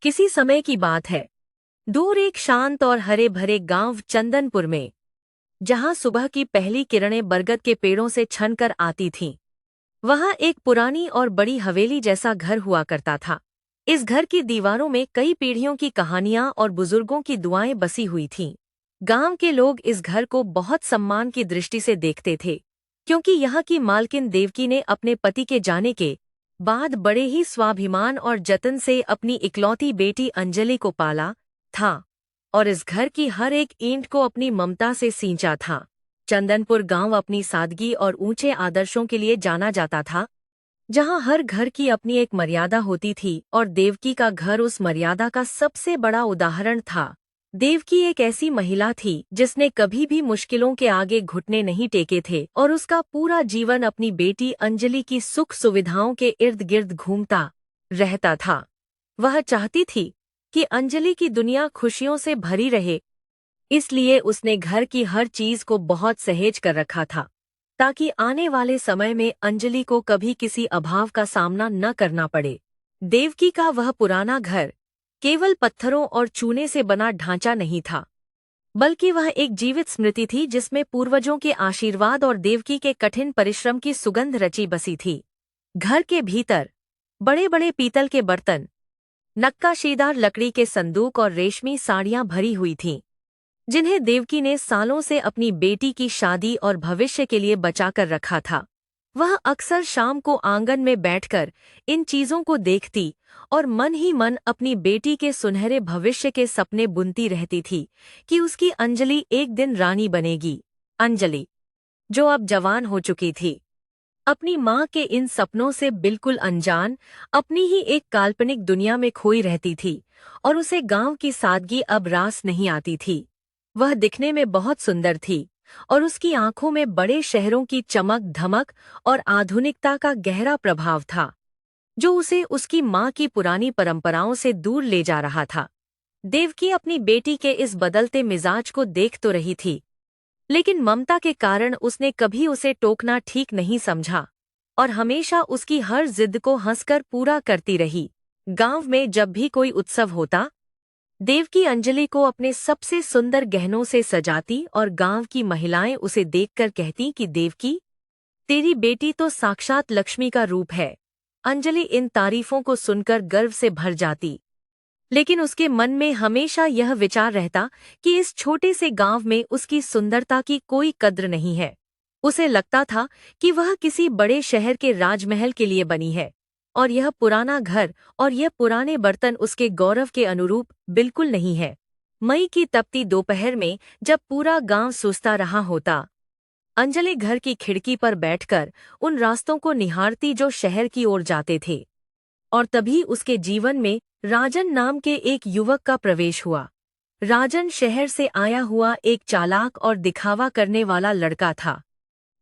किसी समय की बात है। दूर एक शांत और हरे भरे गांव चंदनपुर में, जहां सुबह की पहली किरणें बरगद के पेड़ों से छनकर आती थीं, वहां एक पुरानी और बड़ी हवेली जैसा घर हुआ करता था। इस घर की दीवारों में कई पीढ़ियों की कहानियां और बुजुर्गों की दुआएं बसी हुई थीं। गांव के लोग इस घर को बहुत सम्मान की दृष्टि से देखते थे, क्योंकि यहाँ की मालकिन देवकी ने अपने पति के जाने के बाद बड़े ही स्वाभिमान और जतन से अपनी इकलौती बेटी अंजलि को पाला था और इस घर की हर एक ईंट को अपनी ममता से सींचा था। चंदनपुर गांव अपनी सादगी और ऊंचे आदर्शों के लिए जाना जाता था, जहां हर घर की अपनी एक मर्यादा होती थी और देवकी का घर उस मर्यादा का सबसे बड़ा उदाहरण था। देवकी एक ऐसी महिला थी जिसने कभी भी मुश्किलों के आगे घुटने नहीं टेके थे और उसका पूरा जीवन अपनी बेटी अंजलि की सुख सुविधाओं के इर्द गिर्द घूमता रहता था। वह चाहती थी कि अंजलि की दुनिया खुशियों से भरी रहे, इसलिए उसने घर की हर चीज को बहुत सहेज कर रखा था, ताकि आने वाले समय में अंजलि को कभी किसी अभाव का सामना न करना पड़े। देवकी का वह पुराना घर केवल पत्थरों और चूने से बना ढांचा नहीं था, बल्कि वह एक जीवित स्मृति थी जिसमें पूर्वजों के आशीर्वाद और देवकी के कठिन परिश्रम की सुगंध रची बसी थी। घर के भीतर बड़े बड़े पीतल के बर्तन, नक्काशीदार लकड़ी के संदूक और रेशमी साड़ियां भरी हुई थीं, जिन्हें देवकी ने सालों से अपनी बेटी की शादी और भविष्य के लिए बचाकर रखा था। वह अक्सर शाम को आंगन में बैठकर इन चीजों को देखती और मन ही मन अपनी बेटी के सुनहरे भविष्य के सपने बुनती रहती थी कि उसकी अंजलि एक दिन रानी बनेगी। अंजलि, जो अब जवान हो चुकी थी, अपनी माँ के इन सपनों से बिल्कुल अनजान अपनी ही एक काल्पनिक दुनिया में खोई रहती थी और उसे गांव की सादगी अब रास नहीं आती थी। वह दिखने में बहुत सुंदर थी और उसकी आंखों में बड़े शहरों की चमक धमक और आधुनिकता का गहरा प्रभाव था, जो उसे उसकी माँ की पुरानी परंपराओं से दूर ले जा रहा था। देवकी अपनी बेटी के इस बदलते मिजाज को देख तो रही थी, लेकिन ममता के कारण उसने कभी उसे टोकना ठीक नहीं समझा और हमेशा उसकी हर जिद को हंसकर पूरा करती रही। गांव में जब भी कोई उत्सव होता, देवकी अंजलि को अपने सबसे सुंदर गहनों से सजाती और गांव की महिलाएं उसे देखकर कहती कि देवकी, तेरी बेटी तो साक्षात लक्ष्मी का रूप है। अंजलि इन तारीफों को सुनकर गर्व से भर जाती, लेकिन उसके मन में हमेशा यह विचार रहता कि इस छोटे से गांव में उसकी सुंदरता की कोई कद्र नहीं है। उसे लगता था कि वह किसी बड़े शहर के राजमहल के लिए बनी है और यह पुराना घर और यह पुराने बर्तन उसके गौरव के अनुरूप बिल्कुल नहीं है। मई की तपती दोपहर में जब पूरा गांव सुस्ता रहा होता, अंजलि घर की खिड़की पर बैठकर उन रास्तों को निहारती जो शहर की ओर जाते थे, और तभी उसके जीवन में राजन नाम के एक युवक का प्रवेश हुआ। राजन शहर से आया हुआ एक चालाक और दिखावा करने वाला लड़का था,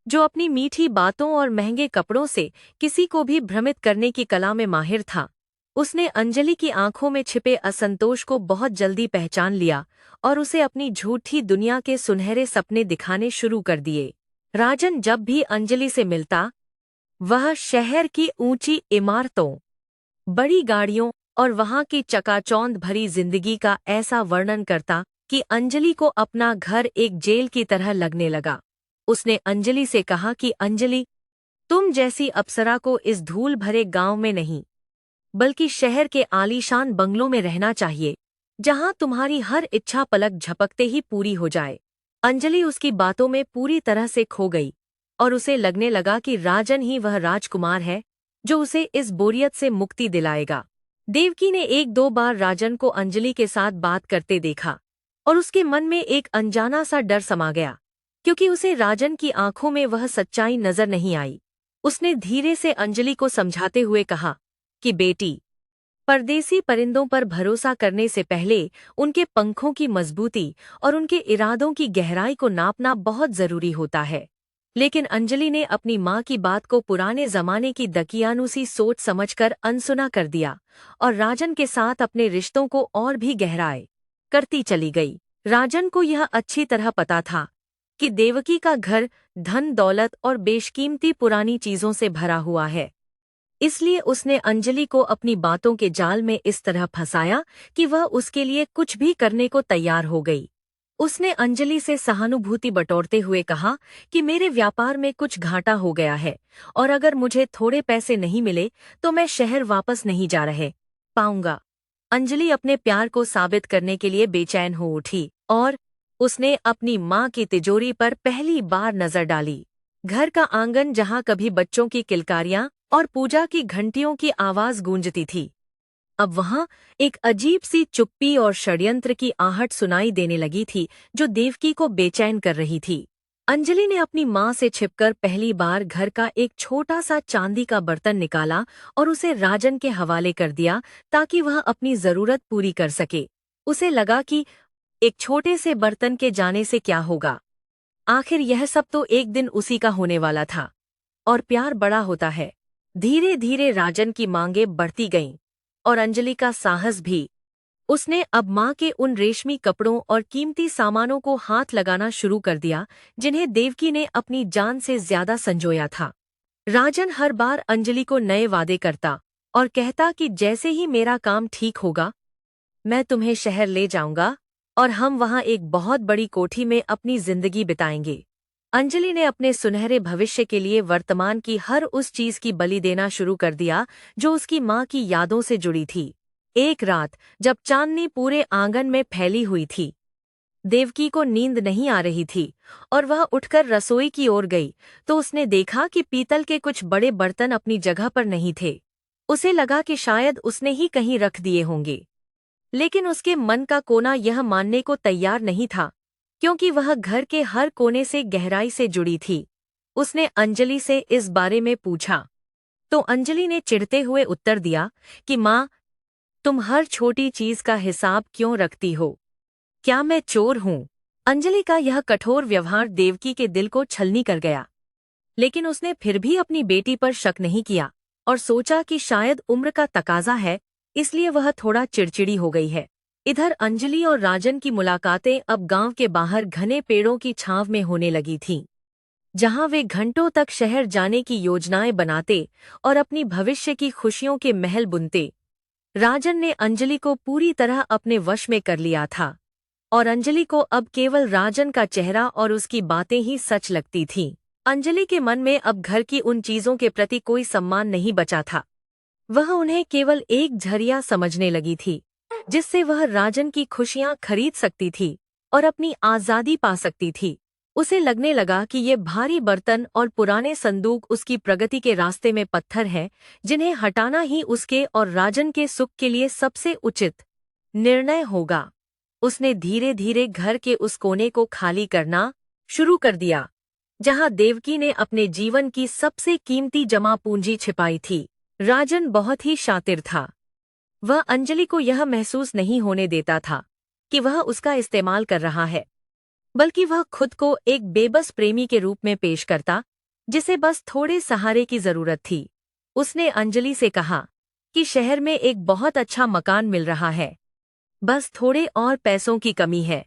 जो अपनी मीठी बातों और महंगे कपड़ों से किसी को भी भ्रमित करने की कला में माहिर था। उसने अंजलि की आंखों में छिपे असंतोष को बहुत जल्दी पहचान लिया और उसे अपनी झूठी दुनिया के सुनहरे सपने दिखाने शुरू कर दिए। राजन जब भी अंजलि से मिलता, वह शहर की ऊंची इमारतों, बड़ी गाड़ियों और वहां की चकाचौंध भरी जिंदगी का ऐसा वर्णन करता कि अंजलि को अपना घर एक जेल की तरह लगने लगा। उसने अंजलि से कहा कि अंजलि, तुम जैसी अप्सरा को इस धूल भरे गांव में नहीं, बल्कि शहर के आलीशान बंगलों में रहना चाहिए, जहां तुम्हारी हर इच्छा पलक झपकते ही पूरी हो जाए। अंजलि उसकी बातों में पूरी तरह से खो गई और उसे लगने लगा कि राजन ही वह राजकुमार है जो उसे इस बोरियत से मुक्ति दिलाएगा। देवकी ने एक दो बार राजन को अंजलि के साथ बात करते देखा और उसके मन में एक अनजाना सा डर समा गया, क्योंकि उसे राजन की आंखों में वह सच्चाई नजर नहीं आई। उसने धीरे से अंजलि को समझाते हुए कहा कि बेटी, परदेसी परिंदों पर भरोसा करने से पहले उनके पंखों की मजबूती और उनके इरादों की गहराई को नापना बहुत जरूरी होता है। लेकिन अंजलि ने अपनी माँ की बात को पुराने जमाने की दकियानुसी सोच समझकर अनसुना कर दिया और राजन के साथ अपने रिश्तों को और भी गहराए करती चली गई। राजन को यह अच्छी तरह पता था कि देवकी का घर धन दौलत और बेशकीमती पुरानी चीजों से भरा हुआ है, इसलिए उसने अंजलि को अपनी बातों के जाल में इस तरह फंसाया कि वह उसके लिए कुछ भी करने को तैयार हो गई। उसने अंजलि से सहानुभूति बटोरते हुए कहा कि मेरे व्यापार में कुछ घाटा हो गया है और अगर मुझे थोड़े पैसे नहीं मिले तो मैं शहर वापस नहीं जा रहे पाऊंगा। अंजलि अपने प्यार को साबित करने के लिए बेचैन हो उठी और उसने अपनी माँ की तिजोरी पर पहली बार नजर डाली। घर का आंगन जहाँ कभी बच्चों की किलकारियां और पूजा की घंटियों की आवाज गूंजती थी, अब वहां एक अजीब सी चुप्पी और षड्यंत्र की आहट सुनाई देने लगी थी जो देवकी को बेचैन कर रही थी। अंजलि ने अपनी माँ से छिपकर पहली बार घर का एक छोटा सा चांदी का बर्तन निकाला और उसे राजन के हवाले कर दिया ताकि वह अपनी जरूरत पूरी कर सके। उसे लगा कि एक छोटे से बर्तन के जाने से क्या होगा, आखिर यह सब तो एक दिन उसी का होने वाला था। और प्यार बड़ा होता है। धीरे धीरे राजन की मांगें बढ़ती गईं और अंजलि का साहस भी। उसने अब माँ के उन रेशमी कपड़ों और कीमती सामानों को हाथ लगाना शुरू कर दिया जिन्हें देवकी ने अपनी जान से ज्यादा संजोया था। राजन हर बार अंजलि को नए वादे करता और कहता कि जैसे ही मेरा काम ठीक होगा मैं तुम्हें शहर ले जाऊंगा और हम वहां एक बहुत बड़ी कोठी में अपनी जिंदगी बिताएंगे। अंजलि ने अपने सुनहरे भविष्य के लिए वर्तमान की हर उस चीज की बलि देना शुरू कर दिया जो उसकी माँ की यादों से जुड़ी थी। एक रात जब चांदनी पूरे आंगन में फैली हुई थी, देवकी को नींद नहीं आ रही थी और वह उठकर रसोई की ओर गई तो उसने देखा कि पीतल के कुछ बड़े बर्तन अपनी जगह पर नहीं थे। उसे लगा कि शायद उसने ही कहीं रख दिए होंगे, लेकिन उसके मन का कोना यह मानने को तैयार नहीं था क्योंकि वह घर के हर कोने से गहराई से जुड़ी थी। उसने अंजलि से इस बारे में पूछा तो अंजलि ने चिढ़ते हुए उत्तर दिया कि माँ, तुम हर छोटी चीज का हिसाब क्यों रखती हो? क्या मैं चोर हूँ? अंजलि का यह कठोर व्यवहार देवकी के दिल को छलनी कर गया, लेकिन उसने फिर भी अपनी बेटी पर शक नहीं किया और सोचा कि शायद उम्र का तकाजा है, इसलिए वह थोड़ा चिड़चिड़ी हो गई है। इधर अंजलि और राजन की मुलाकातें अब गांव के बाहर घने पेड़ों की छांव में होने लगी थीं, जहां वे घंटों तक शहर जाने की योजनाएं बनाते और अपनी भविष्य की खुशियों के महल बुनते। राजन ने अंजलि को पूरी तरह अपने वश में कर लिया था और अंजलि को अब केवल राजन का चेहरा और उसकी बातें ही सच लगती थीं। अंजलि के मन में अब घर की उन चीजों के प्रति कोई सम्मान नहीं बचा था। वह उन्हें केवल एक झरिया समझने लगी थी जिससे वह राजन की खुशियां खरीद सकती थी और अपनी आजादी पा सकती थी। उसे लगने लगा कि ये भारी बर्तन और पुराने संदूक उसकी प्रगति के रास्ते में पत्थर हैं जिन्हें हटाना ही उसके और राजन के सुख के लिए सबसे उचित निर्णय होगा। उसने धीरे धीरे घर के उस कोने को खाली करना शुरू कर दिया जहां देवकी ने अपने जीवन की सबसे कीमती जमा पूंजी छिपाई थी। राजन बहुत ही शातिर था। वह अंजलि को यह महसूस नहीं होने देता था कि वह उसका इस्तेमाल कर रहा है, बल्कि वह खुद को एक बेबस प्रेमी के रूप में पेश करता जिसे बस थोड़े सहारे की जरूरत थी। उसने अंजलि से कहा कि शहर में एक बहुत अच्छा मकान मिल रहा है, बस थोड़े और पैसों की कमी है।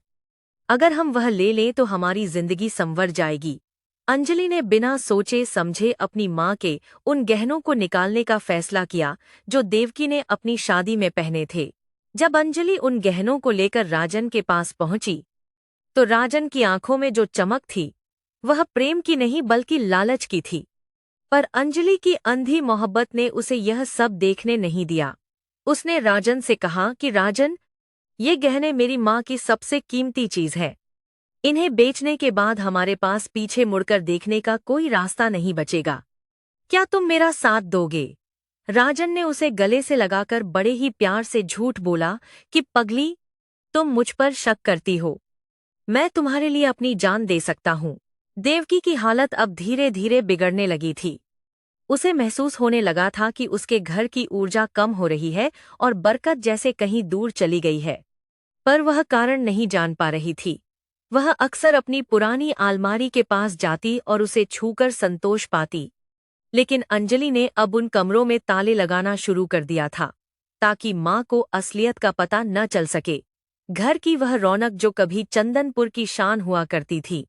अगर हम वह ले लें तो हमारी जिंदगी संवर जाएगी। अंजलि ने बिना सोचे समझे अपनी माँ के उन गहनों को निकालने का फैसला किया जो देवकी ने अपनी शादी में पहने थे। जब अंजलि उन गहनों को लेकर राजन के पास पहुंची तो राजन की आंखों में जो चमक थी वह प्रेम की नहीं बल्कि लालच की थी। पर अंजलि की अंधी मोहब्बत ने उसे यह सब देखने नहीं दिया। उसने राजन से कहा कि राजन, ये गहने मेरी माँ की सबसे कीमती चीज है। इन्हें बेचने के बाद हमारे पास पीछे मुड़कर देखने का कोई रास्ता नहीं बचेगा। क्या तुम मेरा साथ दोगे? राजन ने उसे गले से लगाकर बड़े ही प्यार से झूठ बोला कि पगली, तुम मुझ पर शक करती हो, मैं तुम्हारे लिए अपनी जान दे सकता हूँ। देवकी की हालत अब धीरे धीरे बिगड़ने लगी थी। उसे महसूस होने लगा था कि उसके घर की ऊर्जा कम हो रही है और बरकत जैसे कहीं दूर चली गई है, पर वह कारण नहीं जान पा रही थी। वह अक्सर अपनी पुरानी अलमारी के पास जाती और उसे छूकर संतोष पाती, लेकिन अंजलि ने अब उन कमरों में ताले लगाना शुरू कर दिया था ताकि माँ को असलियत का पता न चल सके। घर की वह रौनक जो कभी चंदनपुर की शान हुआ करती थी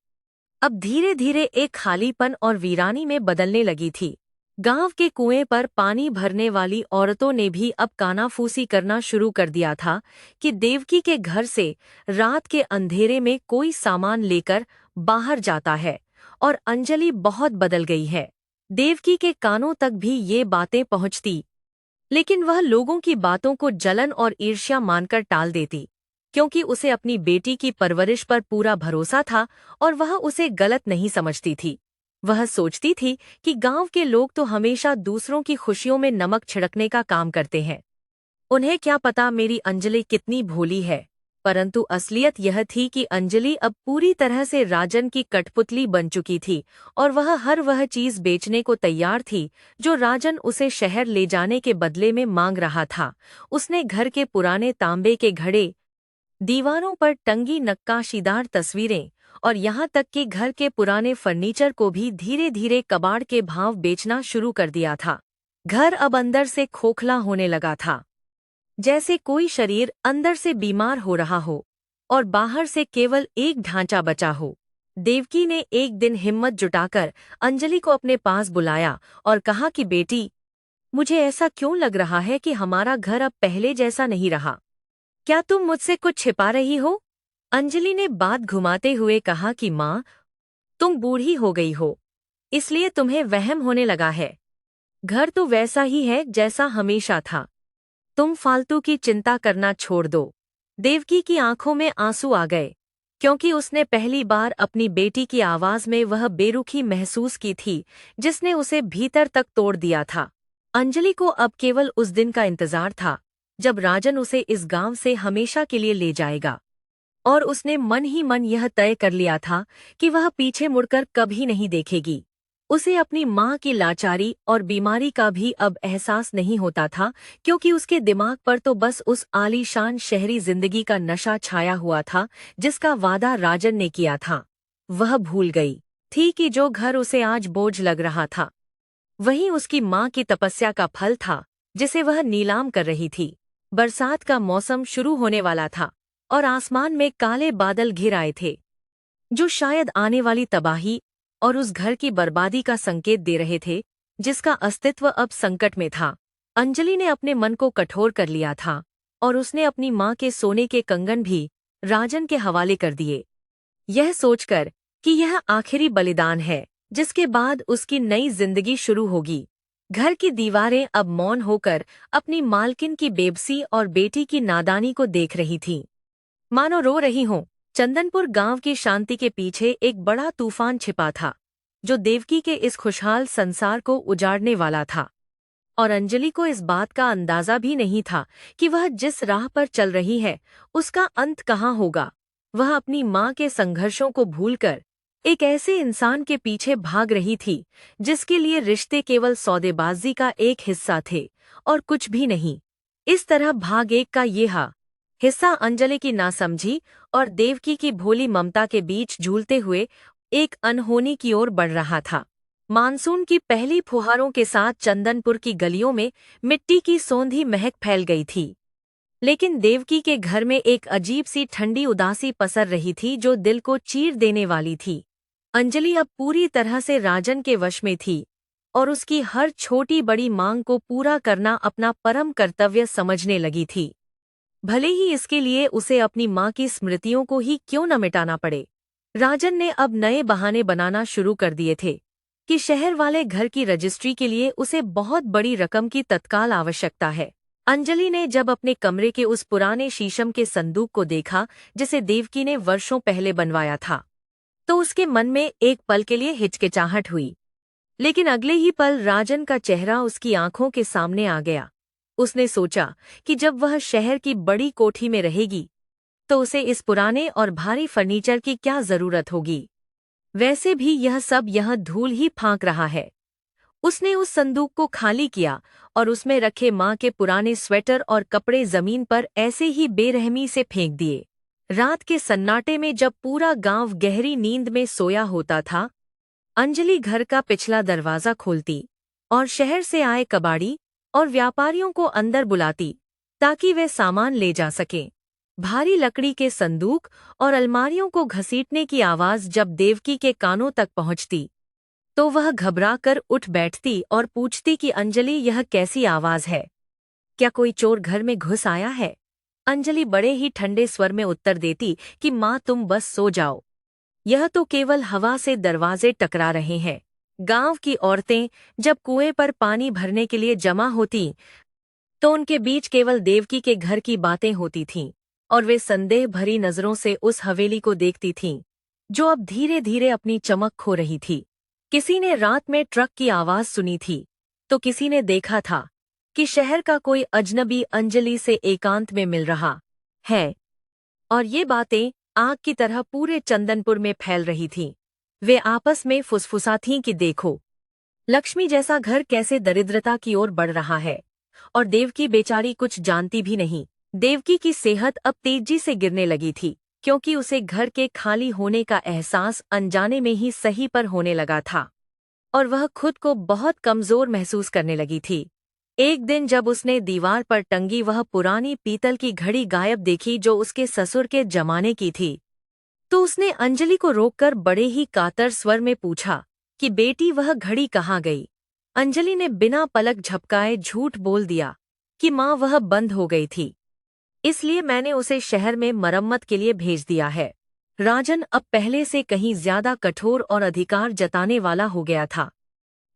अब धीरे धीरे एक खालीपन और वीरानी में बदलने लगी थी। गांव के कुएं पर पानी भरने वाली औरतों ने भी अब कानाफूसी करना शुरू कर दिया था कि देवकी के घर से रात के अंधेरे में कोई सामान लेकर बाहर जाता है और अंजलि बहुत बदल गई है। देवकी के कानों तक भी ये बातें पहुंचती, लेकिन वह लोगों की बातों को जलन और ईर्ष्या मानकर टाल देती, क्योंकि उसे अपनी बेटी की परवरिश पर पूरा भरोसा था और वह उसे गलत नहीं समझती थी। वह सोचती थी कि गांव के लोग तो हमेशा दूसरों की खुशियों में नमक छिड़कने का काम करते हैं। उन्हें क्या पता मेरी अंजलि कितनी भोली है। परंतु असलियत यह थी कि अंजलि अब पूरी तरह से राजन की कठपुतली बन चुकी थी और वह हर वह चीज बेचने को तैयार थी जो राजन उसे शहर ले जाने के बदले में मांग रहा था। उसने घर के पुराने तांबे के घड़े, दीवारों पर टंगी नक्काशीदार तस्वीरें और यहाँ तक कि घर के पुराने फर्नीचर को भी धीरे धीरे कबाड़ के भाव बेचना शुरू कर दिया था। घर अब अंदर से खोखला होने लगा था, जैसे कोई शरीर अंदर से बीमार हो रहा हो और बाहर से केवल एक ढांचा बचा हो। देवकी ने एक दिन हिम्मत जुटाकर अंजलि को अपने पास बुलाया और कहा कि बेटी, मुझे ऐसा क्यों लग रहा है कि हमारा घर अब पहले जैसा नहीं रहा। क्या तुम मुझसे कुछ छिपा रही हो? अंजलि ने बात घुमाते हुए कहा कि माँ, तुम बूढ़ी हो गई हो, इसलिए तुम्हें वहम होने लगा है। घर तो वैसा ही है जैसा हमेशा था। तुम फालतू की चिंता करना छोड़ दो। देवकी की आंखों में आंसू आ गए, क्योंकि उसने पहली बार अपनी बेटी की आवाज में वह बेरुखी महसूस की थी जिसने उसे भीतर तक तोड़ दिया था। अंजलि को अब केवल उस दिन का इंतजार था जब राजन उसे इस गांव से हमेशा के लिए ले जाएगा, और उसने मन ही मन यह तय कर लिया था कि वह पीछे मुड़कर कभी नहीं देखेगी। उसे अपनी माँ की लाचारी और बीमारी का भी अब एहसास नहीं होता था, क्योंकि उसके दिमाग पर तो बस उस आलीशान शहरी जिंदगी का नशा छाया हुआ था जिसका वादा राजन ने किया था। वह भूल गई थी कि जो घर उसे आज बोझ लग रहा था वही उसकी माँ की तपस्या का फल था जिसे वह नीलाम कर रही थी। बरसात का मौसम शुरू होने वाला था और आसमान में काले बादल घिर आए थे, जो शायद आने वाली तबाही और उस घर की बर्बादी का संकेत दे रहे थे जिसका अस्तित्व अब संकट में था। अंजलि ने अपने मन को कठोर कर लिया था और उसने अपनी माँ के सोने के कंगन भी राजन के हवाले कर दिए, यह सोचकर कि यह आखिरी बलिदान है जिसके बाद उसकी नई जिंदगी शुरू होगी। घर की दीवारें अब मौन होकर अपनी मालकिन की बेबसी और बेटी की नादानी को देख रही थीं, मानो रो रही हों। चंदनपुर गांव की शांति के पीछे एक बड़ा तूफान छिपा था जो देवकी के इस खुशहाल संसार को उजाड़ने वाला था, और अंजलि को इस बात का अंदाजा भी नहीं था कि वह जिस राह पर चल रही है उसका अंत कहाँ होगा। वह अपनी माँ के संघर्षों को भूलकर एक ऐसे इंसान के पीछे भाग रही थी जिसके लिए रिश्ते केवल सौदेबाजी का एक हिस्सा थे और कुछ भी नहीं। इस तरह भाग एक का यह हिस्सा अंजलि की नासमझी और देवकी की भोली ममता के बीच झूलते हुए एक अनहोनी की ओर बढ़ रहा था। मानसून की पहली फुहारों के साथ चंदनपुर की गलियों में मिट्टी की सौंधी महक फैल गई थी, लेकिन देवकी के घर में एक अजीब सी ठंडी उदासी पसर रही थी जो दिल को चीर देने वाली थी। अंजलि अब पूरी तरह से राजन के वश में थी और उसकी हर छोटी बड़ी मांग को पूरा करना अपना परम कर्तव्य समझने लगी थी, भले ही इसके लिए उसे अपनी माँ की स्मृतियों को ही क्यों न मिटाना पड़े। राजन ने अब नए बहाने बनाना शुरू कर दिए थे कि शहर वाले घर की रजिस्ट्री के लिए उसे बहुत बड़ी रकम की तत्काल आवश्यकता है। अंजलि ने जब अपने कमरे के उस पुराने शीशम के संदूक को देखा जिसे देवकी ने वर्षों पहले बनवाया था, तो उसके मन में एक पल के लिए हिचकिचाहट हुई, लेकिन अगले ही पल राजन का चेहरा उसकी आंखों के सामने आ गया। उसने सोचा कि जब वह शहर की बड़ी कोठी में रहेगी तो उसे इस पुराने और भारी फर्नीचर की क्या जरूरत होगी। वैसे भी यह सब यह धूल ही फांक रहा है। उसने उस संदूक को खाली किया और उसमें रखे माँ के पुराने स्वेटर और कपड़े जमीन पर ऐसे ही बेरहमी से फेंक दिए। रात के सन्नाटे में जब पूरा गांव गहरी नींद में सोया होता था, अंजलि घर का पिछला दरवाजा खोलती और शहर से आए कबाड़ी और व्यापारियों को अंदर बुलाती ताकि वे सामान ले जा सकें। भारी लकड़ी के संदूक और अलमारियों को घसीटने की आवाज जब देवकी के कानों तक पहुंचती तो वह घबराकर उठ बैठती और पूछती कि अंजलि, यह कैसी आवाज है? क्या कोई चोर घर में घुस आया है? अंजलि बड़े ही ठंडे स्वर में उत्तर देती कि माँ, तुम बस सो जाओ, यह तो केवल हवा से दरवाजे टकरा रहे हैं। गांव की औरतें जब कुएं पर पानी भरने के लिए जमा होती तो उनके बीच केवल देवकी के घर की बातें होती थीं और वे संदेह भरी नजरों से उस हवेली को देखती थीं जो अब धीरे धीरे अपनी चमक खो रही थी। किसी ने रात में ट्रक की आवाज सुनी थी तो किसी ने देखा था कि शहर का कोई अजनबी अंजलि से एकांत में मिल रहा है, और ये बातें आग की तरह पूरे चंदनपुर में फैल रही थीं। वे आपस में फुसफुसा थीं कि देखो, लक्ष्मी जैसा घर कैसे दरिद्रता की ओर बढ़ रहा है, और देवकी बेचारी कुछ जानती भी नहीं। देवकी की सेहत अब तेजी से गिरने लगी थी क्योंकि उसे घर के खाली होने का एहसास अनजाने में ही सही पर होने लगा था और वह खुद को बहुत कमजोर महसूस करने लगी थी। एक दिन जब उसने दीवार पर टंगी वह पुरानी पीतल की घड़ी गायब देखी जो उसके ससुर के जमाने की थी, तो उसने अंजलि को रोककर बड़े ही कातर स्वर में पूछा कि बेटी, वह घड़ी कहाँ गई? अंजलि ने बिना पलक झपकाए झूठ बोल दिया कि माँ, वह बंद हो गई थी, इसलिए मैंने उसे शहर में मरम्मत के लिए भेज दिया है। राजन अब पहले से कहीं ज्यादा कठोर और अधिकार जताने वाला हो गया था।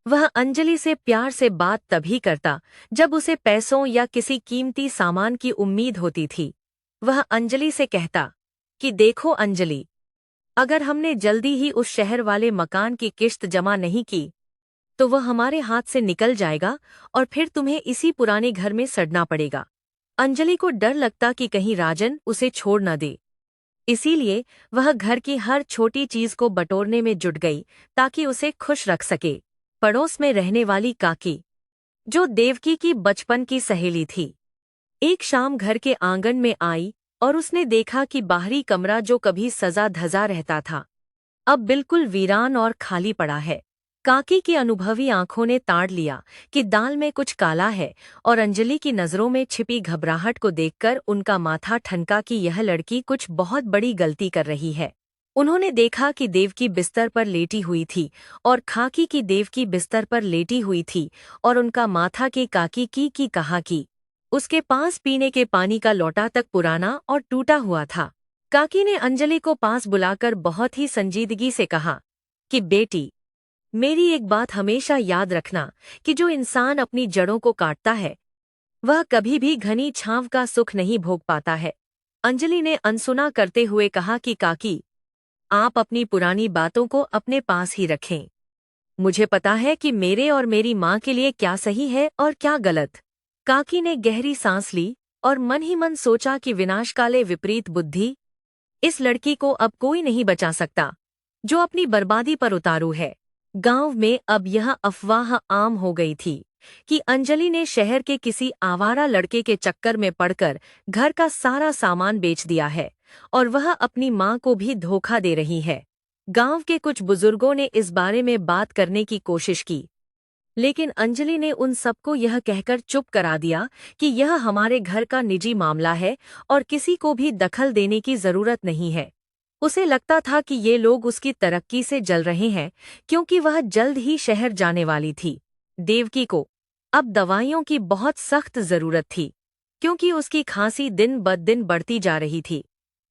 वह अंजलि से प्यार से बात तभी करता जब उसे पैसों या किसी कीमती सामान की उम्मीद होती थी। वह अंजलि से कहता कि देखो अंजलि, अगर हमने जल्दी ही उस शहर वाले मकान की किश्त जमा नहीं की तो वह हमारे हाथ से निकल जाएगा और फिर तुम्हें इसी पुराने घर में सड़ना पड़ेगा। अंजलि को डर लगता कि कहीं राजन उसे छोड़ न दे, इसीलिए वह घर की हर छोटी चीज को बटोरने में जुट गई ताकि उसे खुश रख सके। पड़ोस में रहने वाली काकी, जो देवकी की बचपन की सहेली थी, एक शाम घर के आंगन में आई और उसने देखा कि बाहरी कमरा जो कभी सजा धजा रहता था अब बिल्कुल वीरान और खाली पड़ा है। काकी की अनुभवी आंखों ने ताड़ लिया कि दाल में कुछ काला है और अंजलि की नजरों में छिपी घबराहट को देखकर उनका माथा ठनका कि यह लड़की कुछ बहुत बड़ी गलती कर रही है। उन्होंने देखा कि देवकी बिस्तर पर लेटी हुई थी और खाकी की देवकी बिस्तर पर लेटी हुई थी और उनका माथा के काकी की कहा कि उसके पास पीने के पानी का लोटा तक पुराना और टूटा हुआ था। काकी ने अंजलि को पास बुलाकर बहुत ही संजीदगी से कहा कि बेटी, मेरी एक बात हमेशा याद रखना कि जो इंसान अपनी जड़ों को काटता है वह कभी भी घनी छांव का सुख नहीं भोग पाता है। अंजलि ने अनसुना करते हुए कहा कि काकी, आप अपनी पुरानी बातों को अपने पास ही रखें। मुझे पता है कि मेरे और मेरी माँ के लिए क्या सही है और क्या गलत। काकी ने गहरी सांस ली और मन ही मन सोचा कि विनाशकाले विपरीत बुद्धि, इस लड़की को अब कोई नहीं बचा सकता जो अपनी बर्बादी पर उतारू है। गांव में अब यह अफवाह आम हो गई थी कि अंजलि ने शहर के किसी आवारा लड़के के चक्कर में पड़कर घर का सारा सामान बेच दिया है और वह अपनी मां को भी धोखा दे रही है। गांव के कुछ बुजुर्गों ने इस बारे में बात करने की कोशिश की, लेकिन अंजलि ने उन सबको यह कहकर चुप करा दिया कि यह हमारे घर का निजी मामला है और किसी को भी दखल देने की जरूरत नहीं है। उसे लगता था कि ये लोग उसकी तरक्की से जल रहे हैं क्योंकि वह जल्द ही शहर जाने वाली थी। देवकी को अब दवाइयों की बहुत सख्त जरूरत थी क्योंकि उसकी खांसी दिन ब दिन बढ़ती जा रही थी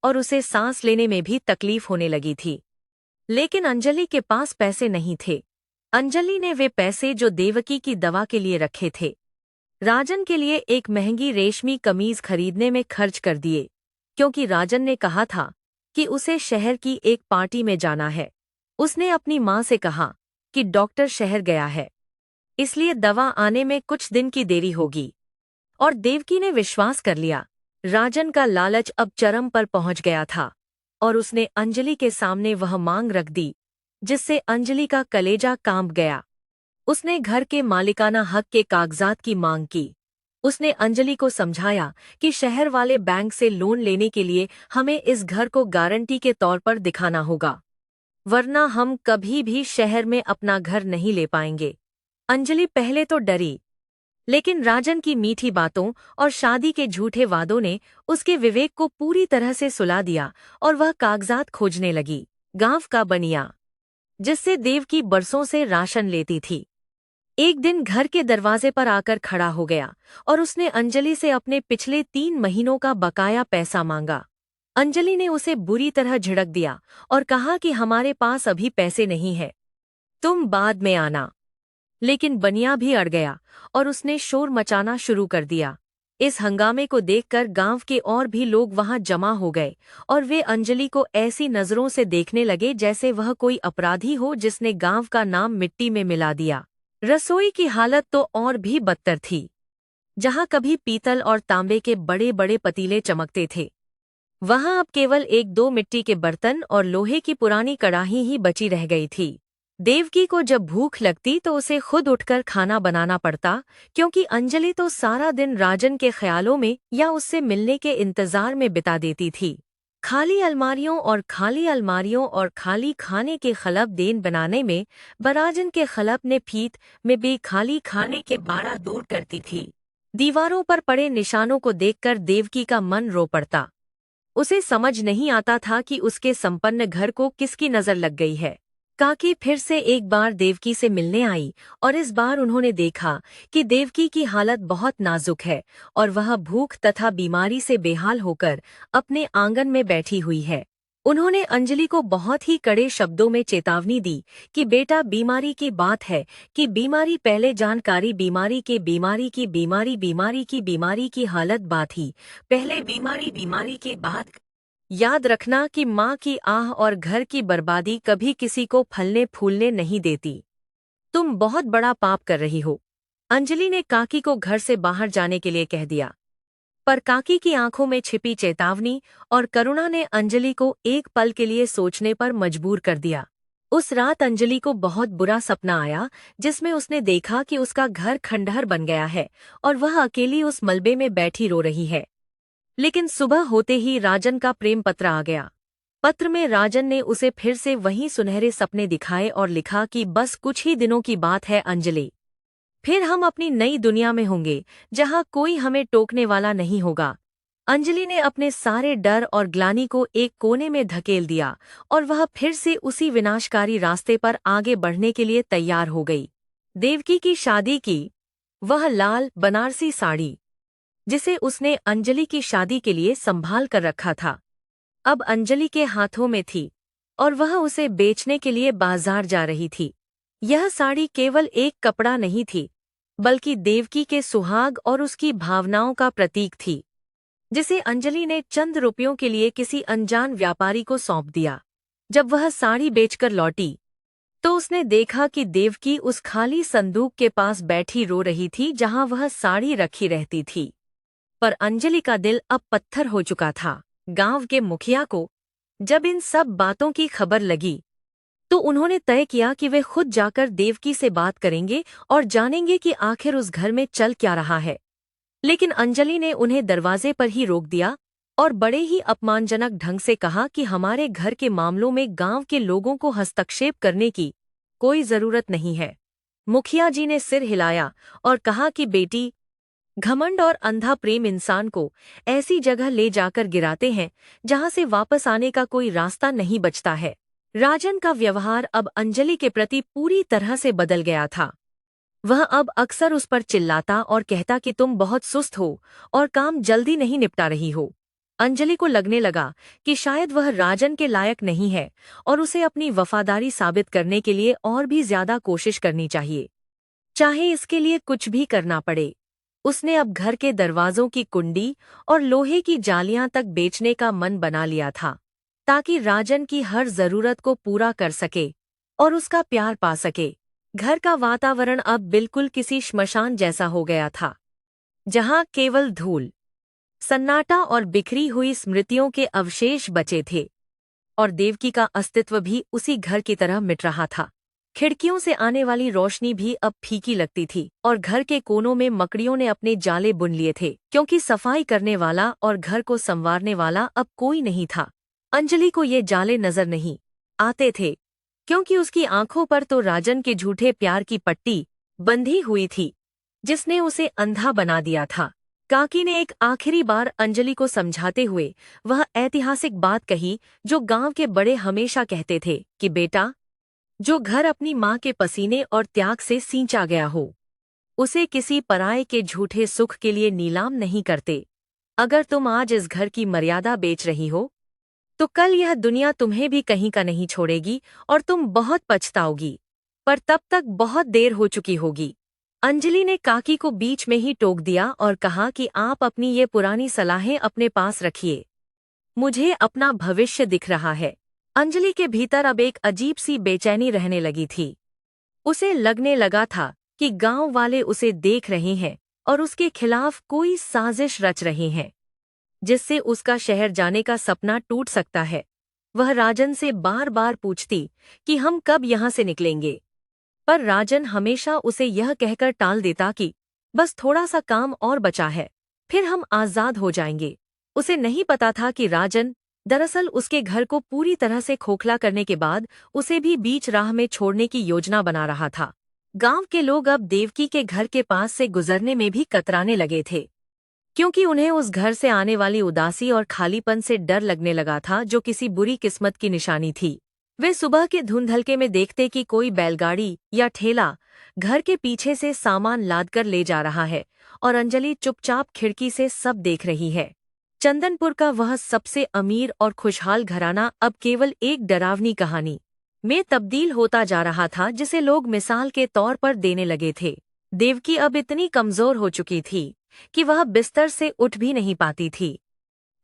और उसे सांस लेने में भी तकलीफ होने लगी थी। लेकिन अंजलि के पास पैसे नहीं थे। अंजलि ने वे पैसे जो देवकी की दवा के लिए रखे थे राजन के लिए एक महंगी रेशमी कमीज खरीदने में खर्च कर दिए, क्योंकि राजन ने कहा था कि उसे शहर की एक पार्टी में जाना है। उसने अपनी माँ से कहा कि डॉक्टर शहर गया है, इसलिए दवा आने में कुछ दिन की देरी होगी, और देवकी ने विश्वास कर लिया। राजन का लालच अब चरम पर पहुंच गया था और उसने अंजलि के सामने वह मांग रख दी जिससे अंजलि का कलेजा कांप गया। उसने घर के मालिकाना हक के कागजात की मांग की। उसने अंजलि को समझाया कि शहर वाले बैंक से लोन लेने के लिए हमें इस घर को गारंटी के तौर पर दिखाना होगा, वरना हम कभी भी शहर में अपना घर नहीं ले पाएंगे। अंजलि पहले तो डरी, लेकिन राजन की मीठी बातों और शादी के झूठे वादों ने उसके विवेक को पूरी तरह से सुला दिया और वह कागजात खोजने लगी। गांव का बनिया जिससे देवकी बरसों से राशन लेती थी। एक दिन घर के दरवाजे पर आकर खड़ा हो गया और उसने अंजलि से अपने पिछले 3 महीनों का बकाया पैसा मांगा। अंजलि ने उसे बुरी तरह झिड़क दिया और कहा कि हमारे पास अभी पैसे नहीं है, तुम बाद में आना। लेकिन बनिया भी अड़ गया और उसने शोर मचाना शुरू कर दिया। इस हंगामे को देखकर गांव के और भी लोग वहां जमा हो गए और वे अंजलि को ऐसी नजरों से देखने लगे जैसे वह कोई अपराधी हो जिसने गांव का नाम मिट्टी में मिला दिया। रसोई की हालत तो और भी बदतर थी। जहां कभी पीतल और तांबे के बड़े बड़े पतीले चमकते थे, वहां अब केवल 1-2 मिट्टी के बर्तन और लोहे की पुरानी कड़ाही ही बची रह गई थी। देवकी को जब भूख लगती तो उसे खुद उठकर खाना बनाना पड़ता, क्योंकि अंजलि तो सारा दिन राजन के ख्यालों में या उससे मिलने के इंतजार में बिता देती थी। खाली अलमारियों और खाली खाने के खलब देन बनाने में बराजन के खलब ने फीत में भी खाली खाने के बाड़ा दूर करती थी। दीवारों पर पड़े निशानों को देखकर देवकी का मन रो पड़ता। उसे समझ नहीं आता था कि उसके संपन्न घर को किसकी नजर लग गई है। काकी फिर से एक बार देवकी से मिलने आई और इस बार उन्होंने देखा कि देवकी की हालत बहुत नाजुक है और वह भूख तथा बीमारी से बेहाल होकर अपने आंगन में बैठी हुई है। उन्होंने अंजलि को बहुत ही कड़े शब्दों में चेतावनी दी कि बेटा, बीमारी की बात है कि बीमारी पहले जानकारी, बीमारी की हालत बात ही पहले, बीमारी के बाद याद रखना कि माँ की आह और घर की बर्बादी कभी किसी को फलने फूलने नहीं देती। तुम बहुत बड़ा पाप कर रही हो। अंजलि ने काकी को घर से बाहर जाने के लिए कह दिया, पर काकी की आंखों में छिपी चेतावनी और करुणा ने अंजलि को एक पल के लिए सोचने पर मजबूर कर दिया। उस रात अंजलि को बहुत बुरा सपना आया, जिसमें उसने देखा कि उसका घर खंडहर बन गया है और वह अकेली उस मलबे में बैठी रो रही है। लेकिन सुबह होते ही राजन का प्रेम पत्र आ गया। पत्र में राजन ने उसे फिर से वही सुनहरे सपने दिखाए और लिखा कि बस कुछ ही दिनों की बात है अंजलि, फिर हम अपनी नई दुनिया में होंगे जहां कोई हमें टोकने वाला नहीं होगा। अंजलि ने अपने सारे डर और ग्लानि को एक कोने में धकेल दिया और वह फिर से उसी विनाशकारी रास्ते पर आगे बढ़ने के लिए तैयार हो गई। देवकी की शादी की वह लाल बनारसी साड़ी, जिसे उसने अंजलि की शादी के लिए संभाल कर रखा था, अब अंजलि के हाथों में थी और वह उसे बेचने के लिए बाजार जा रही थी। यह साड़ी केवल एक कपड़ा नहीं थी, बल्कि देवकी के सुहाग और उसकी भावनाओं का प्रतीक थी, जिसे अंजलि ने चंद रुपयों के लिए किसी अनजान व्यापारी को सौंप दिया। जब वह साड़ी बेचकर लौटी तो उसने देखा कि देवकी उस खाली संदूक के पास बैठी रो रही थी जहां वह साड़ी रखी रहती थी। पर अंजलि का दिल अब पत्थर हो चुका था। गांव के मुखिया को जब इन सब बातों की खबर लगी तो उन्होंने तय किया कि वे खुद जाकर देवकी से बात करेंगे और जानेंगे कि आखिर उस घर में चल क्या रहा है। लेकिन अंजलि ने उन्हें दरवाजे पर ही रोक दिया और बड़े ही अपमानजनक ढंग से कहा कि हमारे घर के मामलों में गांव के लोगों को हस्तक्षेप करने की कोई जरूरत नहीं है। मुखिया जी ने सिर हिलाया और कहा कि बेटी, घमंड और अंधा प्रेम इंसान को ऐसी जगह ले जाकर गिराते हैं जहां से वापस आने का कोई रास्ता नहीं बचता है। राजन का व्यवहार अब अंजलि के प्रति पूरी तरह से बदल गया था। वह अब अक्सर उस पर चिल्लाता और कहता कि तुम बहुत सुस्त हो और काम जल्दी नहीं निपटा रही हो। अंजलि को लगने लगा कि शायद वह राजन के लायक नहीं है और उसे अपनी वफादारी साबित करने के लिए और भी ज्यादा कोशिश करनी चाहिए, चाहे इसके लिए कुछ भी करना पड़े। उसने अब घर के दरवाजों की कुंडी और लोहे की जालियां तक बेचने का मन बना लिया था, ताकि राजन की हर जरूरत को पूरा कर सके और उसका प्यार पा सके। घर का वातावरण अब बिल्कुल किसी श्मशान जैसा हो गया था, जहां केवल धूल, सन्नाटा और बिखरी हुई स्मृतियों के अवशेष बचे थे और देवकी का अस्तित्व भी उसी घर की तरह मिट रहा था। खिड़कियों से आने वाली रोशनी भी अब फीकी लगती थी और घर के कोनों में मकड़ियों ने अपने जाले बुन लिए थे, क्योंकि सफाई करने वाला और घर को संवारने वाला अब कोई नहीं था। अंजलि को ये जाले नजर नहीं आते थे, क्योंकि उसकी आंखों पर तो राजन के झूठे प्यार की पट्टी बंधी हुई थी, जिसने उसे अंधा बना दिया था। काकी ने एक आखिरी बार अंजलि को समझाते हुए वह ऐतिहासिक बात कही जो गांव के बड़े हमेशा कहते थे कि बेटा, जो घर अपनी माँ के पसीने और त्याग से सींचा गया हो, उसे किसी पराये के झूठे सुख के लिए नीलाम नहीं करते। अगर तुम आज इस घर की मर्यादा बेच रही हो, तो कल यह दुनिया तुम्हें भी कहीं का नहीं छोड़ेगी और तुम बहुत पछताओगी। पर तब तक बहुत देर हो चुकी होगी। अंजलि ने काकी को बीच में ही टोक दिया और कहा कि आप अपनी ये पुरानी सलाहें अपने पास रखिए। मुझे अपना भविष्य दिख रहा है। अंजलि के भीतर अब एक अजीब सी बेचैनी रहने लगी थी। उसे लगने लगा था कि गांव वाले उसे देख रहे हैं और उसके खिलाफ कोई साजिश रच रहे हैं, जिससे उसका शहर जाने का सपना टूट सकता है। वह राजन से बार बार पूछती कि हम कब यहाँ से निकलेंगे, पर राजन हमेशा उसे यह कहकर टाल देता कि बस थोड़ा सा काम और बचा है, फिर हम आजाद हो जाएंगे। उसे नहीं पता था कि राजन दरअसल उसके घर को पूरी तरह से खोखला करने के बाद उसे भी बीच राह में छोड़ने की योजना बना रहा था। गांव के लोग अब देवकी के घर के पास से गुजरने में भी कतराने लगे थे, क्योंकि उन्हें उस घर से आने वाली उदासी और खालीपन से डर लगने लगा था, जो किसी बुरी किस्मत की निशानी थी। वे सुबह के धुंधलके में देखते कि कोई बैलगाड़ी या ठेला घर के पीछे से सामान लादकर ले जा रहा है और अंजलि चुपचाप खिड़की से सब देख रही है। चंदनपुर का वह सबसे अमीर और खुशहाल घराना अब केवल एक डरावनी कहानी में तब्दील होता जा रहा था, जिसे लोग मिसाल के तौर पर देने लगे थे। देवकी अब इतनी कमजोर हो चुकी थी कि वह बिस्तर से उठ भी नहीं पाती थी।